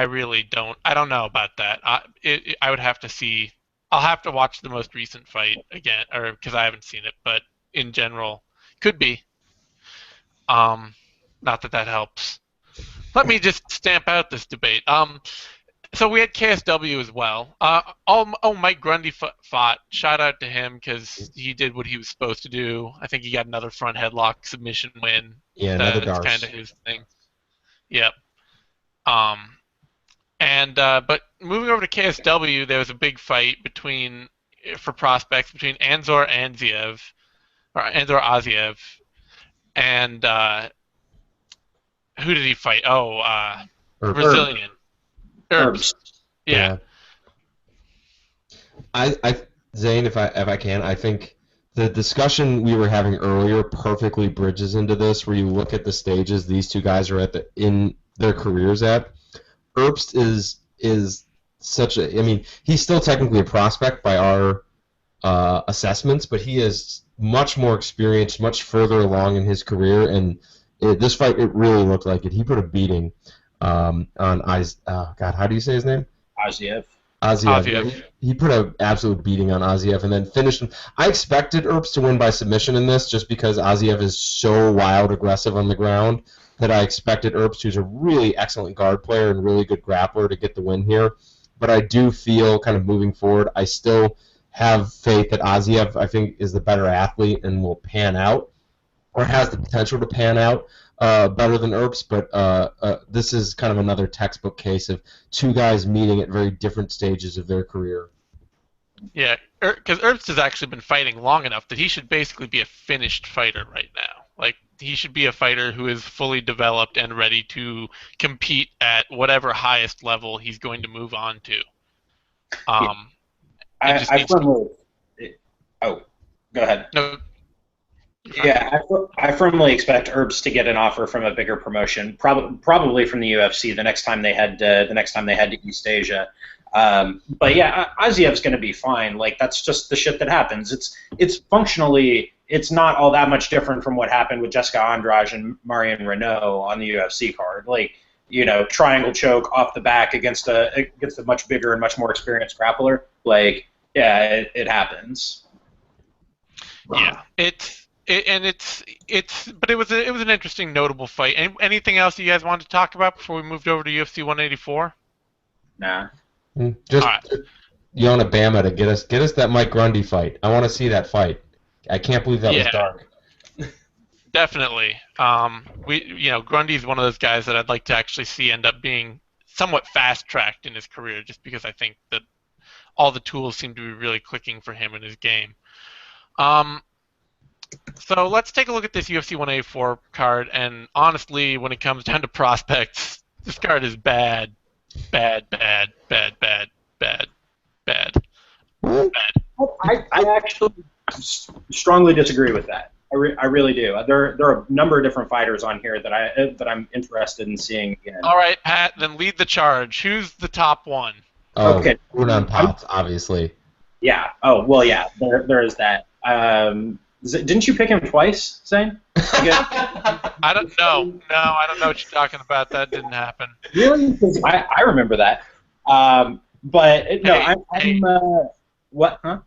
B: really don't know about that. I would have to see. I'll have to watch the most recent fight again, or because I haven't seen it. But in general, could be. Not that helps. Let me just stamp out this debate. So we had KSW as well. Mike Grundy fought. Shout out to him because he did what he was supposed to do. I think he got another front headlock submission win.
A: Yeah, another Darce.
B: That's kind of his thing. Yep. But moving over to KSW, there was a big fight for prospects between Anzor Aziev, and who did he fight? Brazilian. Herbst. Yeah.
A: Zane, if I can, I think the discussion we were having earlier perfectly bridges into this, where you look at the stages these two guys are in their careers at. Herbst is such a. I mean, he's still technically a prospect by our assessments, but he is much more experienced, much further along in his career, and this fight, it really looked like it. He put a beating on how do you say his name? Aziev. He put an absolute beating on Aziev and then finished him. I expected Herbst to win by submission in this just because Aziev is so wild aggressive on the ground that I expected Herbst, who's a really excellent guard player and really good grappler, to get the win here. But I do feel, kind of moving forward, I still have faith that Aziev, I think, is the better athlete and will pan out, or has the potential to pan out better than Herbst. But this is kind of another textbook case of two guys meeting at very different stages of their career.
B: Yeah, because Herbst has actually been fighting long enough that he should basically be a finished fighter right now. Like, he should be a fighter who is fully developed and ready to compete at whatever highest level he's going to move on to.
C: Go ahead.
B: No.
C: Yeah, I firmly expect Herbst to get an offer from a bigger promotion, probably from the UFC the next time they head to East Asia. But yeah, Aziev's going to be fine. Like, that's just the shit that happens. It's functionally, it's not all that much different from what happened with Jessica Andrade and Marion Renault on the UFC card. Like, triangle choke off the back against a much bigger and much more experienced grappler. Like, yeah, it happens.
B: Yeah, but it was an interesting, notable fight. Anything else you guys wanted to talk about before we moved over to UFC 184?
C: Nah.
A: Just Yona Bama to get us that Mike Grundy fight. I want to see that fight. I can't believe that was dark.
B: Definitely. Grundy's one of those guys that I'd like to actually see end up being somewhat fast-tracked in his career, just because I think that all the tools seem to be really clicking for him in his game. So let's take a look at this UFC 184 card, and honestly, when it comes down to prospects, this card is bad, bad, bad, bad, bad, bad, bad,
A: What?
B: bad.
C: I actually strongly disagree with that. I really do. There are a number of different fighters on here that I'm interested in seeing again.
B: All right, Pat, then lead the charge. Who's the top one?
A: Oh,
C: Okay.
A: Runan Potts, obviously.
C: Yeah. Oh well. Yeah. There is that. Didn't you pick him twice, Zane?
B: I don't know. No, I don't know what you're talking about. That didn't happen.
C: Really? 'Cause I remember that. But no,
B: Hey.
C: I'm what? Huh?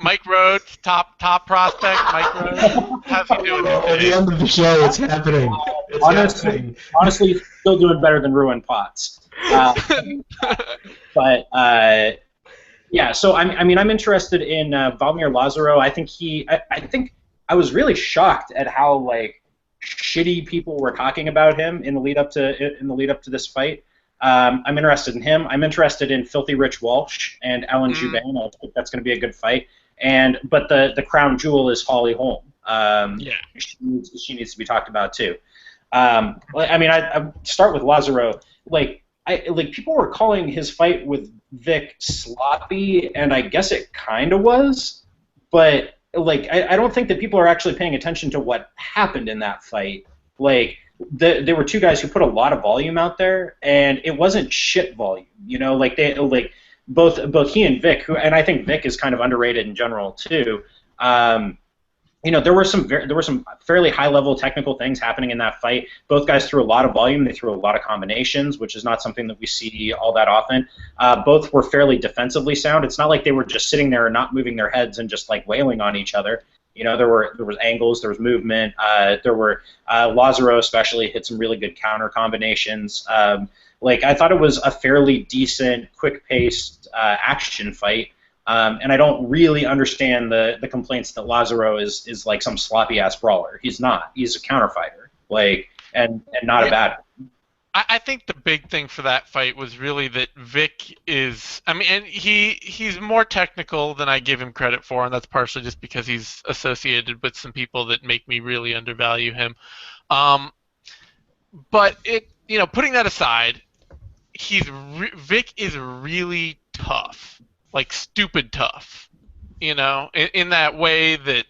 B: Mike Rhodes, top prospect. Mike Rhodes, how's he doing
A: At the
B: today?
A: end of the show, it's happening. It's happening.
C: Honestly, still doing better than Ruin Potts. But yeah, so I'm interested in Valmir Lazaro. I think I was really shocked at how like shitty people were talking about him in the lead up to this fight. I'm interested in him. I'm interested in Filthy Rich Walsh and Alan Juvain. I think that's going to be a good fight. But the crown jewel is Holly Holm.
B: Yeah.
C: She needs to be talked about too. I start with Lazaro. Like people were calling his fight with Vic sloppy, and I guess it kind of was. But I don't think that people are actually paying attention to what happened in that fight. Like there were two guys who put a lot of volume out there, and it wasn't shit volume. Both he and Vic, and I think Vic is kind of underrated in general too. There were some fairly high level technical things happening in that fight. Both guys threw a lot of volume. They threw a lot of combinations, which is not something that we see all that often. Both were fairly defensively sound. It's not like they were just sitting there and not moving their heads and just like wailing on each other. There was angles, there was movement. Lazaro especially hit some really good counter combinations. I thought it was a fairly decent, quick-paced action fight. And I don't really understand the complaints that Lazaro is like some sloppy ass brawler. He's not. He's a counter fighter, and not a bad one.
B: I think the big thing for that fight was really that Vic is. I mean, and he's more technical than I give him credit for, and that's partially just because he's associated with some people that make me really undervalue him. But putting that aside, Vic is really tough, like stupid tough. In that way that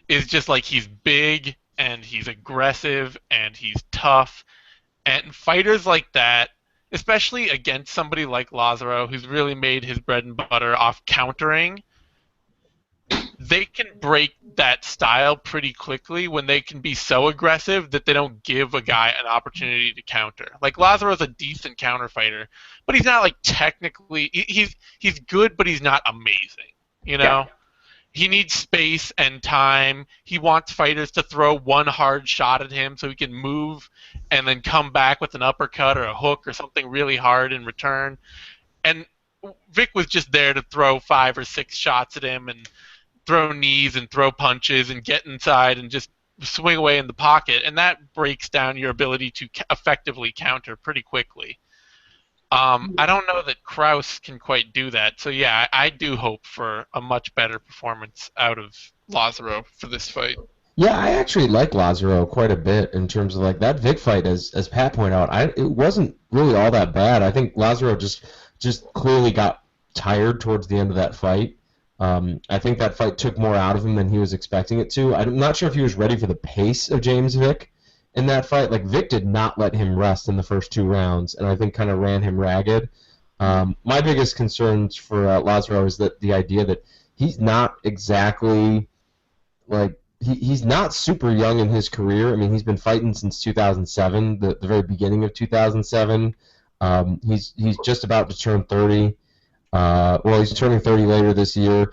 B: is just like he's big and he's aggressive and he's tough. And fighters like that, especially against somebody like Lazaro, who's really made his bread and butter off countering, they can break that style pretty quickly when they can be so aggressive that they don't give a guy an opportunity to counter. Like Lazaro's a decent counter fighter, but he's not like technically he's good, but he's not amazing.
C: Yeah.
B: He needs space and time. He wants fighters to throw one hard shot at him so he can move and then come back with an uppercut or a hook or something really hard in return. And Vic was just there to throw 5 or 6 shots at him and throw knees and throw punches and get inside and just swing away in the pocket. And that breaks down your ability to effectively counter pretty quickly. I don't know that Kraus can quite do that. So, yeah, I do hope for a much better performance out of Lazaro for this fight.
A: Yeah, I actually like Lazaro quite a bit in terms of like that Vic fight, as Pat pointed out. It wasn't really all that bad. I think Lazaro just clearly got tired towards the end of that fight. I think that fight took more out of him than he was expecting it to. I'm not sure if he was ready for the pace of James Vick in that fight. Like Vic did not let him rest in the first 2 rounds, and I think kind of ran him ragged. My biggest concerns for Lazaro is that the idea that he's not exactly like he's not super young in his career. I mean, he's been fighting since 2007, the very beginning of 2007. He's just about to turn 30. Well, he's turning 30 later this year.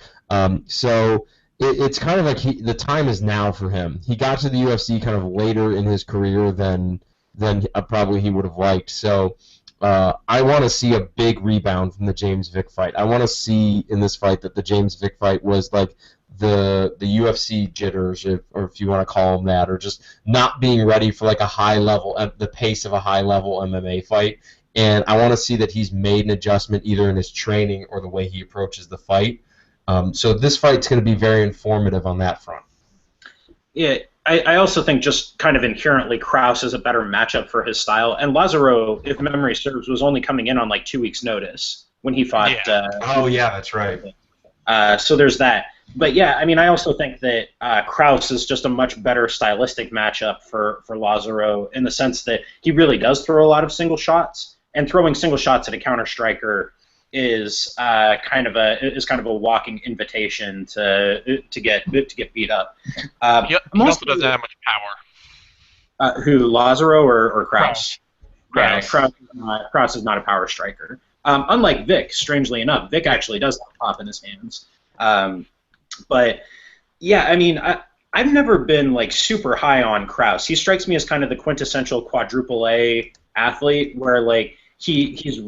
A: So it's kind of like the time is now for him. He got to the UFC kind of later in his career than probably he would have liked. So I want to see a big rebound from the James Vick fight. I want to see in this fight that the James Vick fight was like the UFC jitters, or if you want to call them that, or just not being ready for like a high level, at the pace of a high level MMA fight. And I want to see that he's made an adjustment either in his training or the way he approaches the fight. So this fight's going to be very informative on that front.
C: I also think just kind of inherently Kraus is a better matchup for his style. And Lazaro, if memory serves, was only coming in on like 2 weeks' notice when he fought.
B: Yeah.
A: Oh yeah, that's right.
C: So there's that. But yeah, I mean, I also think that Kraus is just a much better stylistic matchup for Lazaro in the sense that he really does throw a lot of single shots, and throwing single shots at a counter striker is kind of a walking invitation to get beat up.
B: He also doesn't have much power.
C: Who, Lazaro or Kraus? Yeah,
B: Kraus.
C: Kraus is not a power striker. Unlike Vic, strangely enough, Vic actually does have pop in his hands. But yeah, I mean, I've never been like super high on Kraus. He strikes me as kind of the quintessential quadruple A athlete, where like he's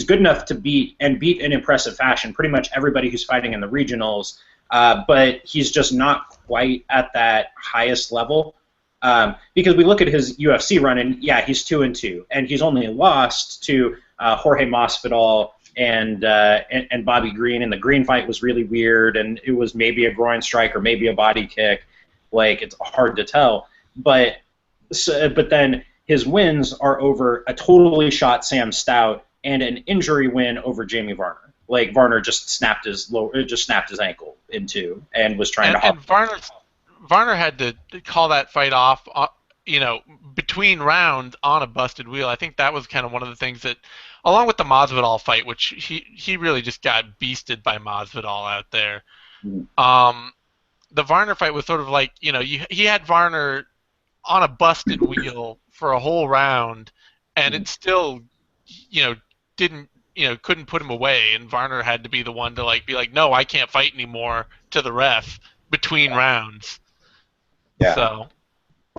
C: good enough to beat in impressive fashion pretty much everybody who's fighting in the regionals, but he's just not quite at that highest level. Because we look at his UFC run, and yeah, he's 2-2, and he's only lost to Jorge Masvidal and Bobby Green, and the Green fight was really weird, and it was maybe a groin strike or maybe a body kick. Like, it's hard to tell. But then his wins are over a totally shot Sam Stout and an injury win over Jamie Varner. Like, Varner just snapped his ankle in two and was trying to hop.
B: And Varner had to call that fight off, between rounds on a busted wheel. I think that was kind of one of the things that, along with the Masvidal fight, which he really just got beasted by Masvidal out there. The Varner fight was sort of like, he had Varner on a busted wheel for a whole round, and it still, couldn't put him away, and Varner had to be the one to be like, no, I can't fight anymore, to the ref between rounds.
C: Yeah.
B: So.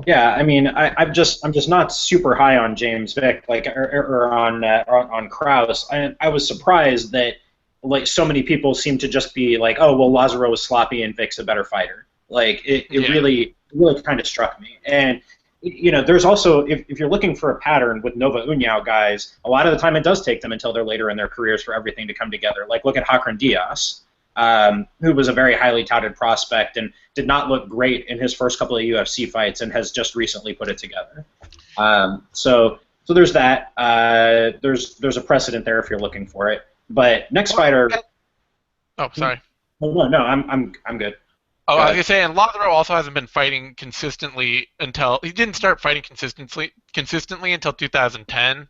C: Yeah, I mean, I'm just not super high on James Vick, or on Kraus. I was surprised that so many people seem to just be like, oh well, Lazaro is sloppy and Vick's a better fighter. Like it really kind of struck me. And there's also, if you're looking for a pattern with Nova União guys, a lot of the time it does take them until they're later in their careers for everything to come together. Like look at Hakran Diaz. Who was a very highly touted prospect and did not look great in his first couple of UFC fights and has just recently put it together. So there's that. There's a precedent there if you're looking for it. But next fighter.
B: Oh, sorry.
C: No, I'm good.
B: Oh, I was gonna say, and Lazaro also hasn't been fighting consistently until he didn't start fighting consistently until 2010.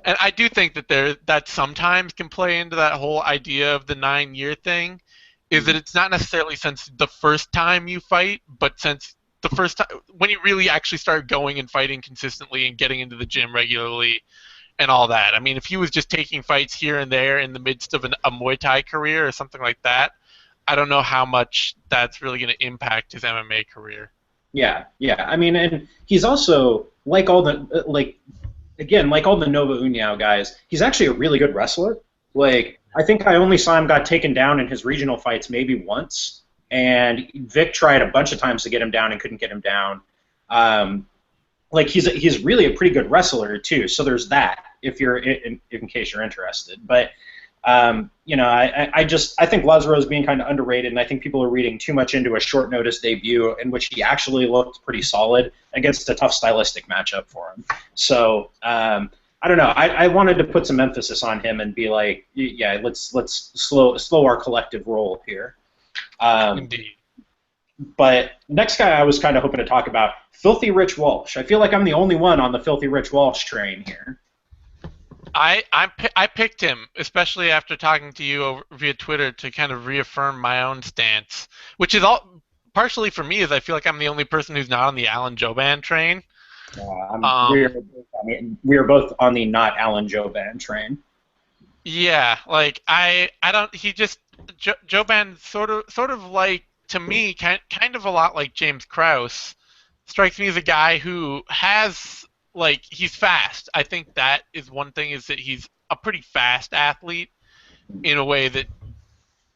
B: And I do think that sometimes can play into that whole idea of the 9-year thing, is that it's not necessarily since the first time you fight, but since the first time when you really actually start going and fighting consistently and getting into the gym regularly and all that. I mean, if he was just taking fights here and there in the midst of a Muay Thai career or something like that, I don't know how much that's really going to impact his MMA career.
C: Yeah. I mean, and he's also like all the Nova União guys, he's actually a really good wrestler. Like, I think I only saw him got taken down in his regional fights maybe once, and Vic tried a bunch of times to get him down and couldn't get him down. He's really a pretty good wrestler too. So there's that. If you're in case you're interested, but I think Lazaro is being kind of underrated, and I think people are reading too much into a short notice debut in which he actually looked pretty solid against a tough stylistic matchup for him. So I don't know. I wanted to put some emphasis on him and be like, yeah, let's slow our collective roll here.
B: Indeed.
C: But next guy I was kind of hoping to talk about, Filthy Rich Walsh. I feel like I'm the only one on the Filthy Rich Walsh train here.
B: I picked him, especially after talking to you via Twitter, to kind of reaffirm my own stance, which is all partially for me, as I feel like I'm the only person who's not on the Alan Jouban train.
C: We are both on the not Alan Jouban train.
B: Yeah, like I don't. He just Jouban sort of like, to me, kind of a lot like James Krause, strikes me as a guy who has. Like, he's fast. I think that is one thing, is that he's a pretty fast athlete in a way that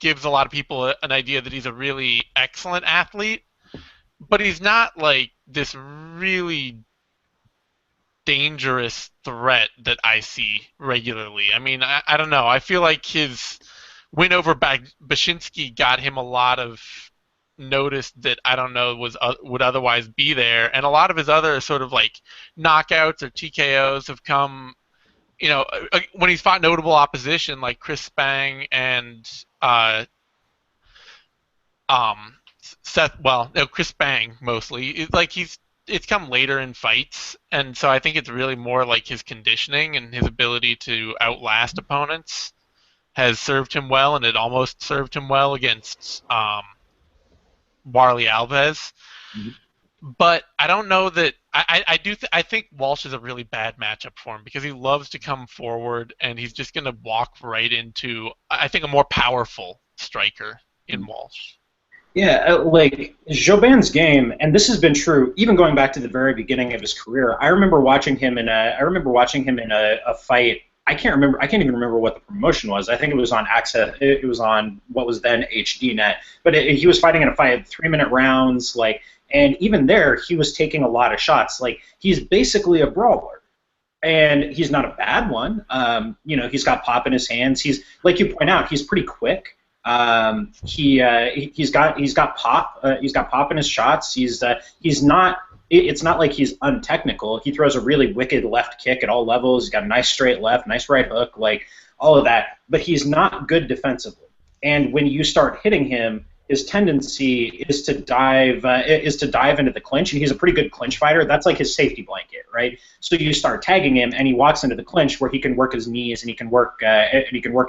B: gives a lot of people an idea that he's a really excellent athlete. But he's not, like, this really dangerous threat that I see regularly. I mean, I don't know. I feel like his win over Bashinsky got him a lot of noticed that I don't know would otherwise be there, and a lot of his other sort of like knockouts or TKOs have come, when he's fought notable opposition like Chris Spang and um, Seth. Well, no, Chris Spang mostly. It's come later in fights, and so I think it's really more like his conditioning and his ability to outlast opponents has served him well, and it almost served him well against Warley Alves.
C: Mhm.
B: But I don't know that I think Walsh is a really bad matchup for him because he loves to come forward and he's just going to walk right into, I think, a more powerful striker in Walsh.
C: Yeah, like Jobin's game, and this has been true even going back to the very beginning of his career. I remember watching him in a fight. I can't even remember what the promotion was. I think it was on Access. It was on what was then HDNet. But he was fighting in a fight, 3-minute rounds, and even there he was taking a lot of shots. Like, he's basically a brawler. And he's not a bad one. He's got pop in his hands. He's, like you point out, he's pretty quick. He's got pop. He's got pop in his shots. He's not. It's not like he's untechnical. He throws a really wicked left kick at all levels. He's got a nice straight left, nice right hook, like all of that. But he's not good defensively. And when you start hitting him, his tendency is to dive into the clinch, and he's a pretty good clinch fighter. That's like his safety blanket, right? So you start tagging him, and he walks into the clinch where he can work his knees and he can work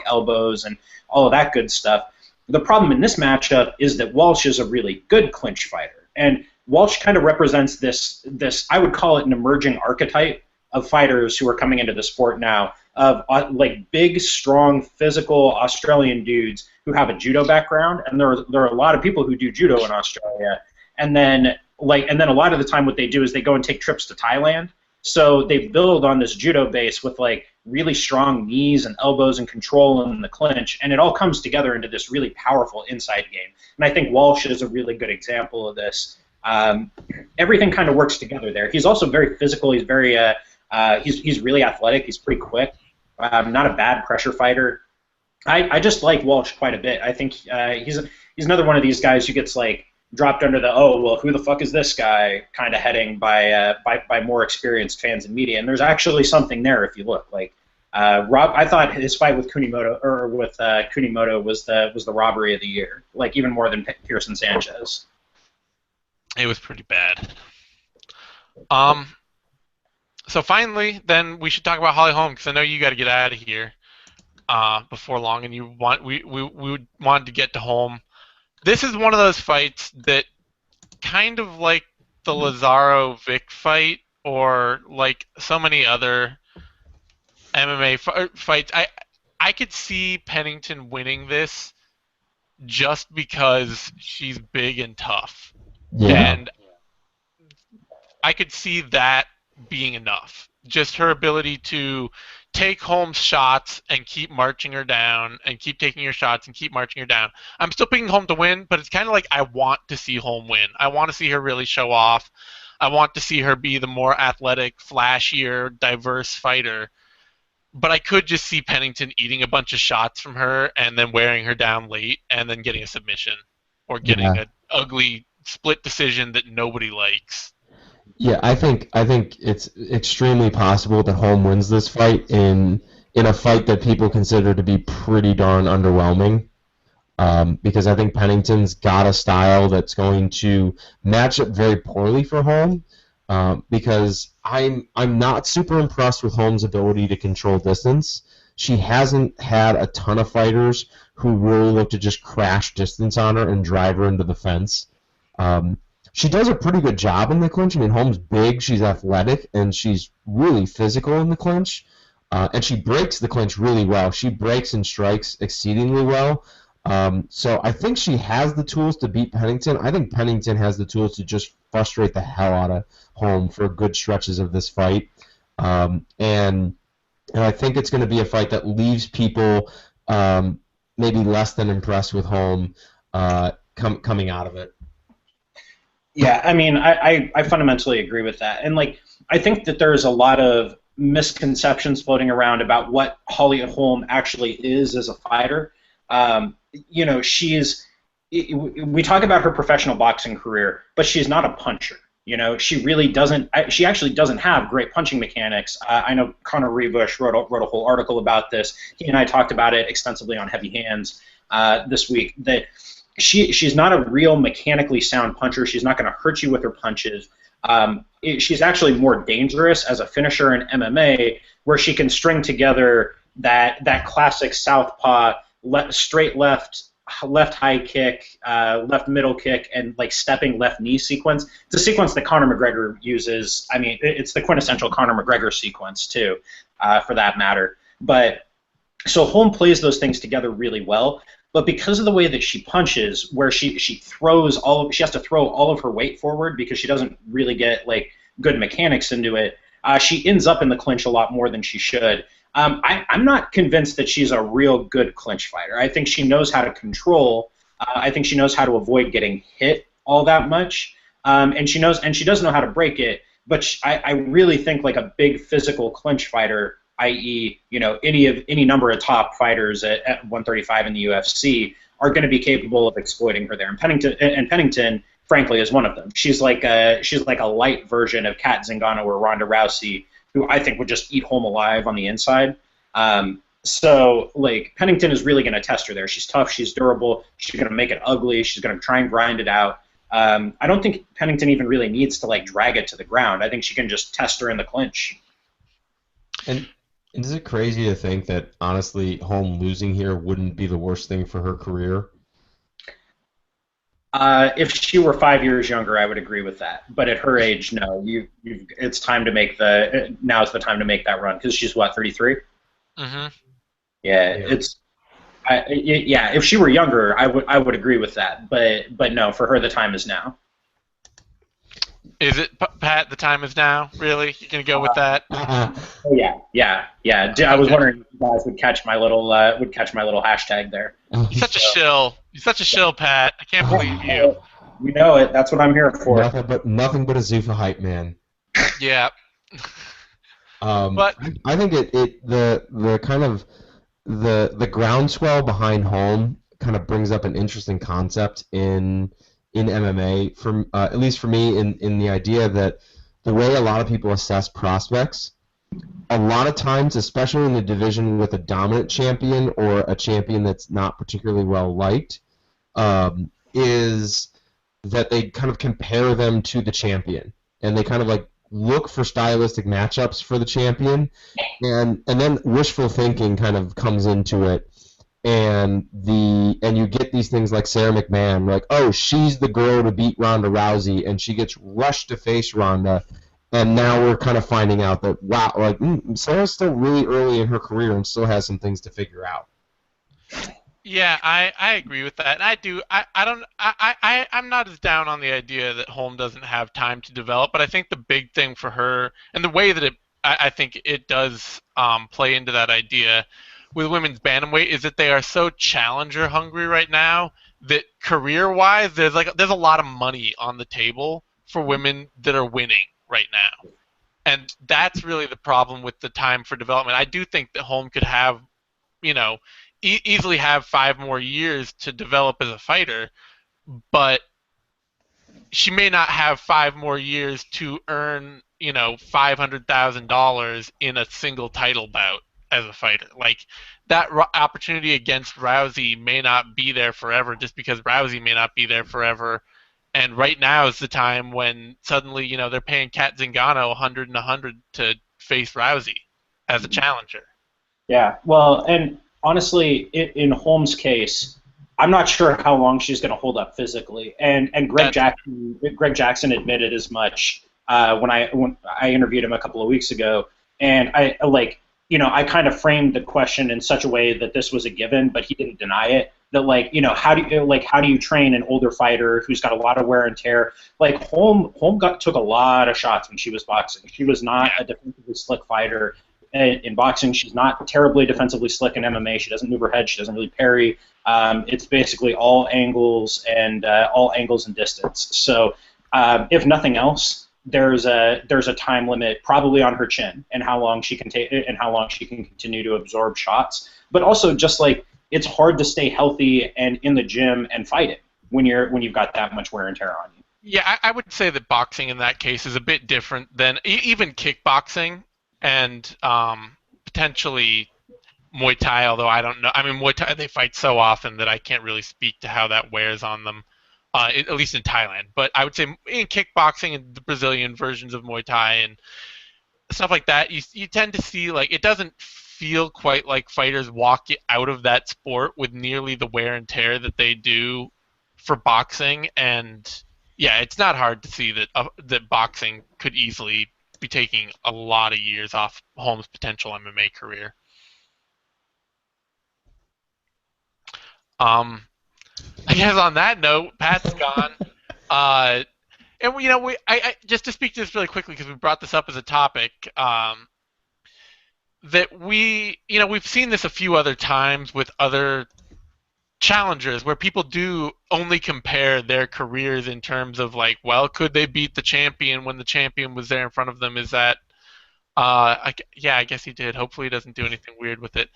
C: elbows and all of that good stuff. The problem in this matchup is that Walsh is a really good clinch fighter, and Walsh kind of represents this I would call it an emerging archetype of fighters who are coming into the sport now, of like big, strong, physical Australian dudes who have a judo background, and there are a lot of people who do judo in Australia, and then a lot of the time what they do is they go and take trips to Thailand. So they build on this judo base with like really strong knees and elbows and control in the clinch, and it all comes together into this really powerful inside game. And I think Walsh is a really good example of this. Everything kind of works together there. He's also very physical. He's very he's really athletic. He's pretty quick. Not a bad pressure fighter. I just like Walsh quite a bit. I think he's another one of these guys who gets like dropped under the who the fuck is this guy kind of heading by more experienced fans and media. And there's actually something there if you look. Like I thought his fight with Kunimoto was the robbery of the year. Like even more than Pearson Sanchez.
B: It was pretty bad. So finally, then we should talk about Holly Holm, because I know you got to get out of here before long, and we wanted to get to Holm. This is one of those fights that kind of like the Lazaro-Vic fight, or like so many other MMA fights. I could see Pennington winning this just because she's big and tough.
A: Yeah.
B: And I could see that being enough. Just her ability to take Holm's shots and keep marching her down, and keep taking her shots and keep marching her down. I'm still picking Holm to win, but it's kind of like I want to see Holm win. I want to see her really show off. I want to see her be the more athletic, flashier, diverse fighter. But I could just see Pennington eating a bunch of shots from her and then wearing her down late and then getting a submission, or getting an ugly split decision that nobody likes.
A: Yeah, I think it's extremely possible that Holm wins this fight in a fight that people consider to be pretty darn underwhelming. Because I think Pennington's got a style that's going to match up very poorly for Holm. Because I'm not super impressed with Holm's ability to control distance. She hasn't had a ton of fighters who really look to just crash distance on her and drive her into the fence. She does a pretty good job in the clinch. I mean, Holm's big, she's athletic, and she's really physical in the clinch. And she breaks the clinch really well. She breaks and strikes exceedingly well. So I think she has the tools to beat Pennington. I think Pennington has the tools to just frustrate the hell out of Holm for good stretches of this fight. And I think it's going to be a fight that leaves people maybe less than impressed with Holm coming out of it.
C: Yeah, I mean, I fundamentally agree with that. And, like, I think that there's a lot of misconceptions floating around about what Holly Holm actually is as a fighter. She's we talk about her professional boxing career, but she's not a puncher. She really doesn't. She actually doesn't have great punching mechanics. I know Connor Rebush wrote a whole article about this. He and I talked about it extensively on Heavy Hands this week. That she's not a real mechanically sound puncher. She's not going to hurt you with her punches. She's actually more dangerous as a finisher in MMA, where she can string together that classic southpaw, straight left high kick, left middle kick, and like stepping left knee sequence. It's a sequence that Conor McGregor uses. I mean, it's the quintessential Conor McGregor sequence too, for that matter. But so Holm plays those things together really well. But because of the way that she punches, where she has to throw all of her weight forward because she doesn't really get like good mechanics into it. She ends up in the clinch a lot more than she should. I'm not convinced that she's a real good clinch fighter. I think she knows how to control. I think she knows how to avoid getting hit all that much, and she does know how to break it. But I really think like a big physical clinch fighter, i.e., any number of top fighters at 135 in the UFC, are going to be capable of exploiting her there. And Pennington, frankly, is one of them. She's like a light version of Kat Zingano or Ronda Rousey, who I think would just eat Holm alive on the inside. So, like, Pennington is really going to test her there. She's tough. She's durable. She's going to make it ugly. She's going to try and grind it out. I don't think Pennington even really needs to, like, drag it to the ground. I think she can just test her in the clinch.
A: And is it crazy to think that, honestly, Holm losing here wouldn't be the worst thing for her career?
C: If she were 5 years younger, I would agree with that. But at her age, no. It's time to make now's the time to make that run because she's what, 33?
B: Mm-hmm.
C: Yeah. If she were younger, I would agree with that. But no, for her, the time is now.
B: Is it, Pat? The time is now. Really, you gonna go with that?
C: Oh yeah. I was wondering if you guys would catch my little hashtag there.
B: You're such a shill. You're such a shill, Pat. I can't believe you.
C: You know it. That's what I'm here for.
A: Nothing but a Zuffa hype man.
B: Yeah.
A: But I think the kind of the groundswell behind Holm kind of brings up an interesting concept in MMA, at least for me, in the idea that the way a lot of people assess prospects, a lot of times, especially in the division with a dominant champion or a champion that's not particularly well liked, is that they kind of compare them to the champion, and they kind of like look for stylistic matchups for the champion, and then wishful thinking kind of comes into it. And you get these things like Sarah McMahon, like, oh, she's the girl to beat Ronda Rousey, and she gets rushed to face Ronda, and now we're kind of finding out that, wow, like, Sarah's still really early in her career and still has some things to figure out.
B: Yeah, I agree with that. And I'm not as down on the idea that Holm doesn't have time to develop, but I think the big thing for her, and the way that I think it does play into that idea with women's bantamweight, is that they are so challenger hungry right now that career-wise, there's a lot of money on the table for women that are winning right now, and that's really the problem with the time for development. I do think that Holm could have, easily have 5 more years to develop as a fighter, but she may not have 5 more years to earn, $500,000 in a single title bout as a fighter. Like, that opportunity against Rousey may not be there forever, just because Rousey may not be there forever. And right now is the time when suddenly, they're paying Kat Zingano 100 and 100 to face Rousey as a challenger.
C: Yeah, well, and honestly, in Holm's case, I'm not sure how long she's going to hold up physically. And Greg Jackson admitted as much when I interviewed him a couple of weeks ago, and I kind of framed the question in such a way that this was a given, but he didn't deny it. That how do you train an older fighter who's got a lot of wear and tear? Like Holm took a lot of shots when she was boxing. She was not a defensively slick fighter in boxing. She's not terribly defensively slick in MMA. She doesn't move her head. She doesn't really parry. It's basically all angles and distance. So if nothing else, there's a time limit probably on her chin and how long she can take and how long she can continue to absorb shots. But also just like, it's hard to stay healthy and in the gym and fighting. when you've got that much wear and tear on you.
B: Yeah, I would say that boxing in that case is a bit different than even kickboxing and potentially Muay Thai, although I don't know. I mean, Muay Thai, they fight so often that I can't really speak to how that wears on them, at least in Thailand. But I would say in kickboxing and the Brazilian versions of Muay Thai and stuff like that, you tend to see, like, it doesn't feel quite like fighters walk out of that sport with nearly the wear and tear that they do for boxing. And yeah, it's not hard to see that boxing could easily be taking a lot of years off Holmes' potential MMA career. I guess on that note, Pat's gone. And I just to speak to this really quickly because we brought this up as a topic. That we've seen this a few other times with other challengers where people do only compare their careers in terms of like, well, could they beat the champion when the champion was there in front of them? Is that I guess he did. Hopefully he doesn't do anything weird with it.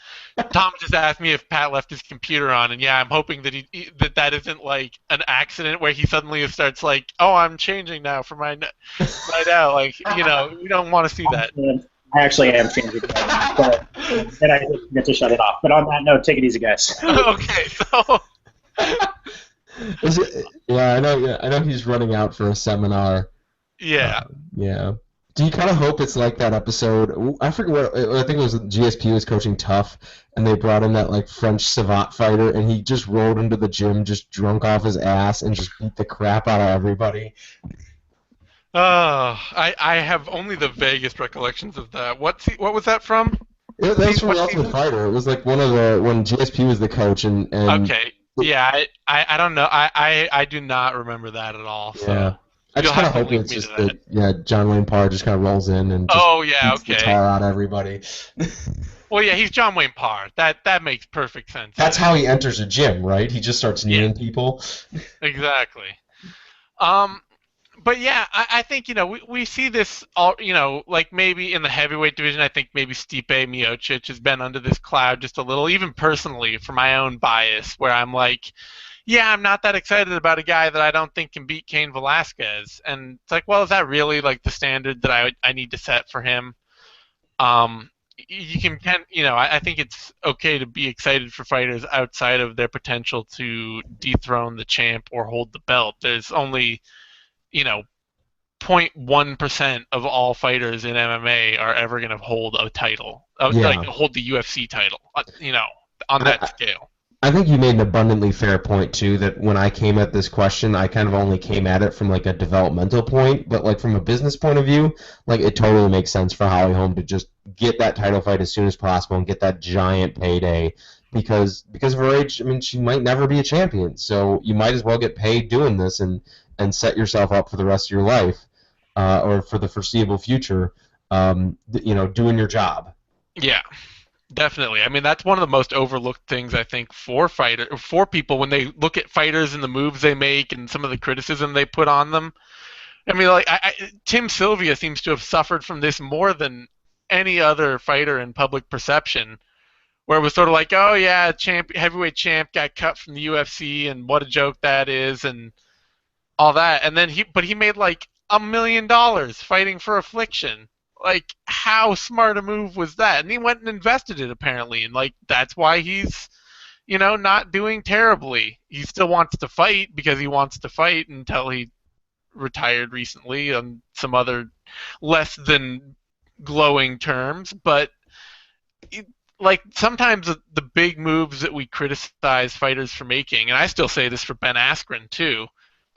B: Tom just asked me if Pat left his computer on, and yeah, I'm hoping that that isn't like an accident where he suddenly starts like, oh, I'm changing now for my night out. Like, we don't want to see that.
C: I actually am changing it, but then I get to shut it off. But on that note, take it easy, guys.
B: Okay, so.
A: I know he's running out for a seminar.
B: Yeah.
A: Yeah. Do you kind of hope it's like that episode? I forget what. I think it was GSP was coaching Tough, and they brought in that like French savant fighter, and he just rolled into the gym, just drunk off his ass, and just beat the crap out of everybody.
B: I have only the vaguest recollections of that. What was that from?
A: That was from The Ultimate Fighter. It was like when GSP was the coach, and
B: okay. Yeah, I don't know. I do not remember that at all. So.
A: Yeah. I just kind of hope it's just that John Wayne Parr just kind of rolls in and just beats the tar out of everybody.
B: Well, yeah, he's John Wayne Parr. That makes perfect sense.
A: That's how he enters a gym, right? He just starts kneeing people.
B: Exactly. But yeah, I think we see this all like maybe in the heavyweight division. I think maybe Stipe Miocic has been under this cloud just a little, even personally for my own bias, where I'm like, yeah, I'm not that excited about a guy that I don't think can beat Cain Velasquez. And it's like, well, is that really like the standard that I need to set for him? I think it's okay to be excited for fighters outside of their potential to dethrone the champ or hold the belt. There's only, 0.1% of all fighters in MMA are ever going to hold a title, like hold the UFC title, on that scale.
A: I think you made an abundantly fair point, too, that when I came at this question, I kind of only came at it from, like, a developmental point, but, like, from a business point of view, like, it totally makes sense for Holly Holm to just get that title fight as soon as possible and get that giant payday because of her age. I mean, she might never be a champion, so you might as well get paid doing this and set yourself up for the rest of your life or for the foreseeable future, doing your job.
B: Yeah. Definitely. I mean, that's one of the most overlooked things, I think, for people when they look at fighters and the moves they make and some of the criticism they put on them. I mean, like Tim Sylvia seems to have suffered from this more than any other fighter in public perception, where it was sort of like, oh yeah, heavyweight champ got cut from the UFC, and what a joke that is, and all that. And then he made like $1 million fighting for Affliction. Like, how smart a move was that? And he went and invested it, apparently. And, like, that's why he's, not doing terribly. He still wants to fight because he wants to fight until he retired recently on some other less than glowing terms. But, sometimes the big moves that we criticize fighters for making, and I still say this for Ben Askren, too,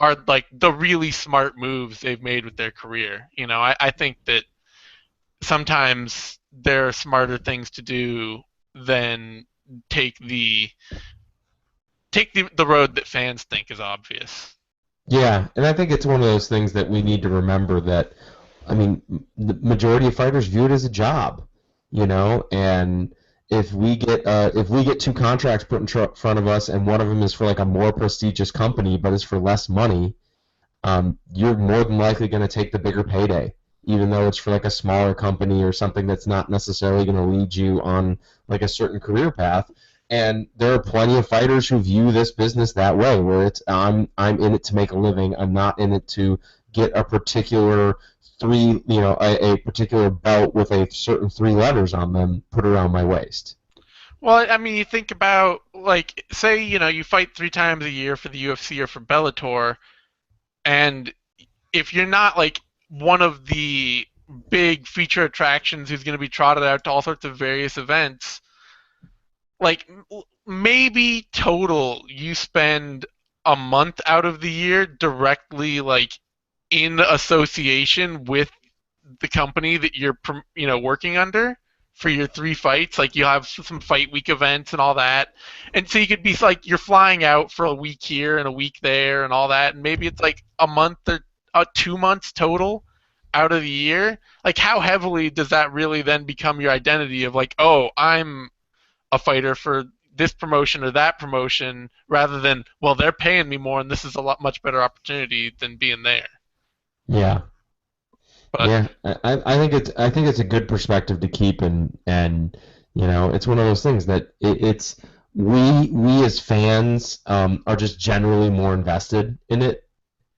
B: are, like, the really smart moves they've made with their career. I think that sometimes there are smarter things to do than take the road that fans think is obvious.
A: Yeah, and I think it's one of those things that we need to remember that, I mean, the majority of fighters view it as a job, and if we get two contracts put in front of us and one of them is for like a more prestigious company but is for less money, you're more than likely going to take the bigger payday. even though it's for like a smaller company or something that's not necessarily going to lead you on like a certain career path. And there are plenty of fighters who view this business that way, where it's I'm in it to make a living. I'm not in it to get a particular a particular belt with a certain three letters on them put around my waist.
B: Well, I mean, you think about like, say, you fight 3 times a year for the UFC or for Bellator, and if you're not like one of the big feature attractions who's going to be trotted out to all sorts of various events, like maybe total you spend a month out of the year directly like in association with the company that you're working under for your 3 fights. Like you have some fight week events and all that, and so you could be like you're flying out for a week here and a week there and all that, and maybe it's like a month or 2 months total out of the year. Like how heavily does that really then become your identity of like, oh, I'm a fighter for this promotion or that promotion, rather than, well, they're paying me more and this is a lot much better opportunity than being there.
A: Yeah.
B: But
A: Yeah, I think it's a good perspective to keep, and it's one of those things that it's we as fans are just generally more invested in it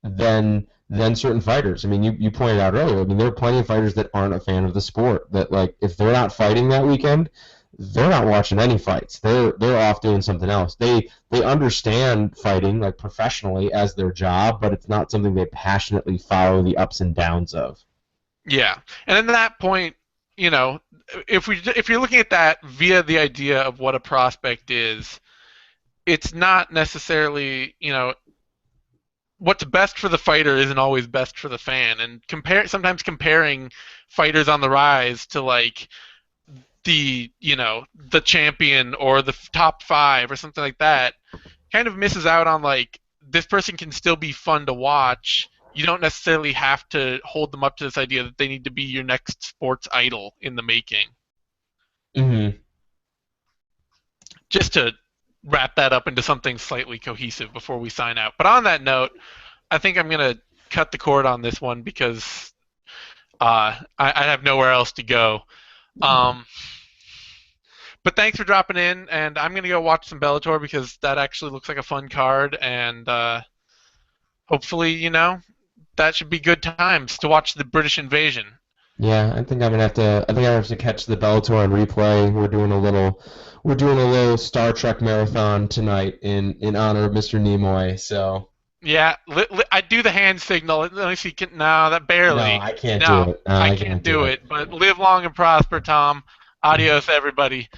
A: than certain fighters. I mean, you pointed out earlier. I mean, there are plenty of fighters that aren't a fan of the sport. That like if they're not fighting that weekend, they're not watching any fights. They're off doing something else. They understand fighting like professionally as their job, but it's not something they passionately follow the ups and downs of.
B: yeah, and at that point, you know, if you're looking at that via the idea of what a prospect is, it's not necessarily, what's best for the fighter isn't always best for the fan. And sometimes comparing fighters on the rise to like the champion or the top 5 or something like that kind of misses out on like this person can still be fun to watch. You don't necessarily have to hold them up to this idea that they need to be your next sports idol in the making.
A: Hmm.
B: Just to wrap that up into something slightly cohesive before we sign out. But on that note, I think I'm going to cut the cord on this one because I have nowhere else to go. But thanks for dropping in, and I'm going to go watch some Bellator because that actually looks like a fun card, and hopefully, that should be good times to watch the British invasion.
A: Yeah, I think I'm gonna have to. I think I have to catch the Bellator on replay. We're doing a little Star Trek marathon tonight in honor of Mr. Nimoy. So
B: Yeah, I do the hand signal. Let me see. No, that
A: no,
B: barely.
A: I can't do
B: No,
A: it. No,
B: I
A: I
B: can't
A: can't do
B: do
A: it.
B: it. But live long and prosper, Tom. Adios, everybody.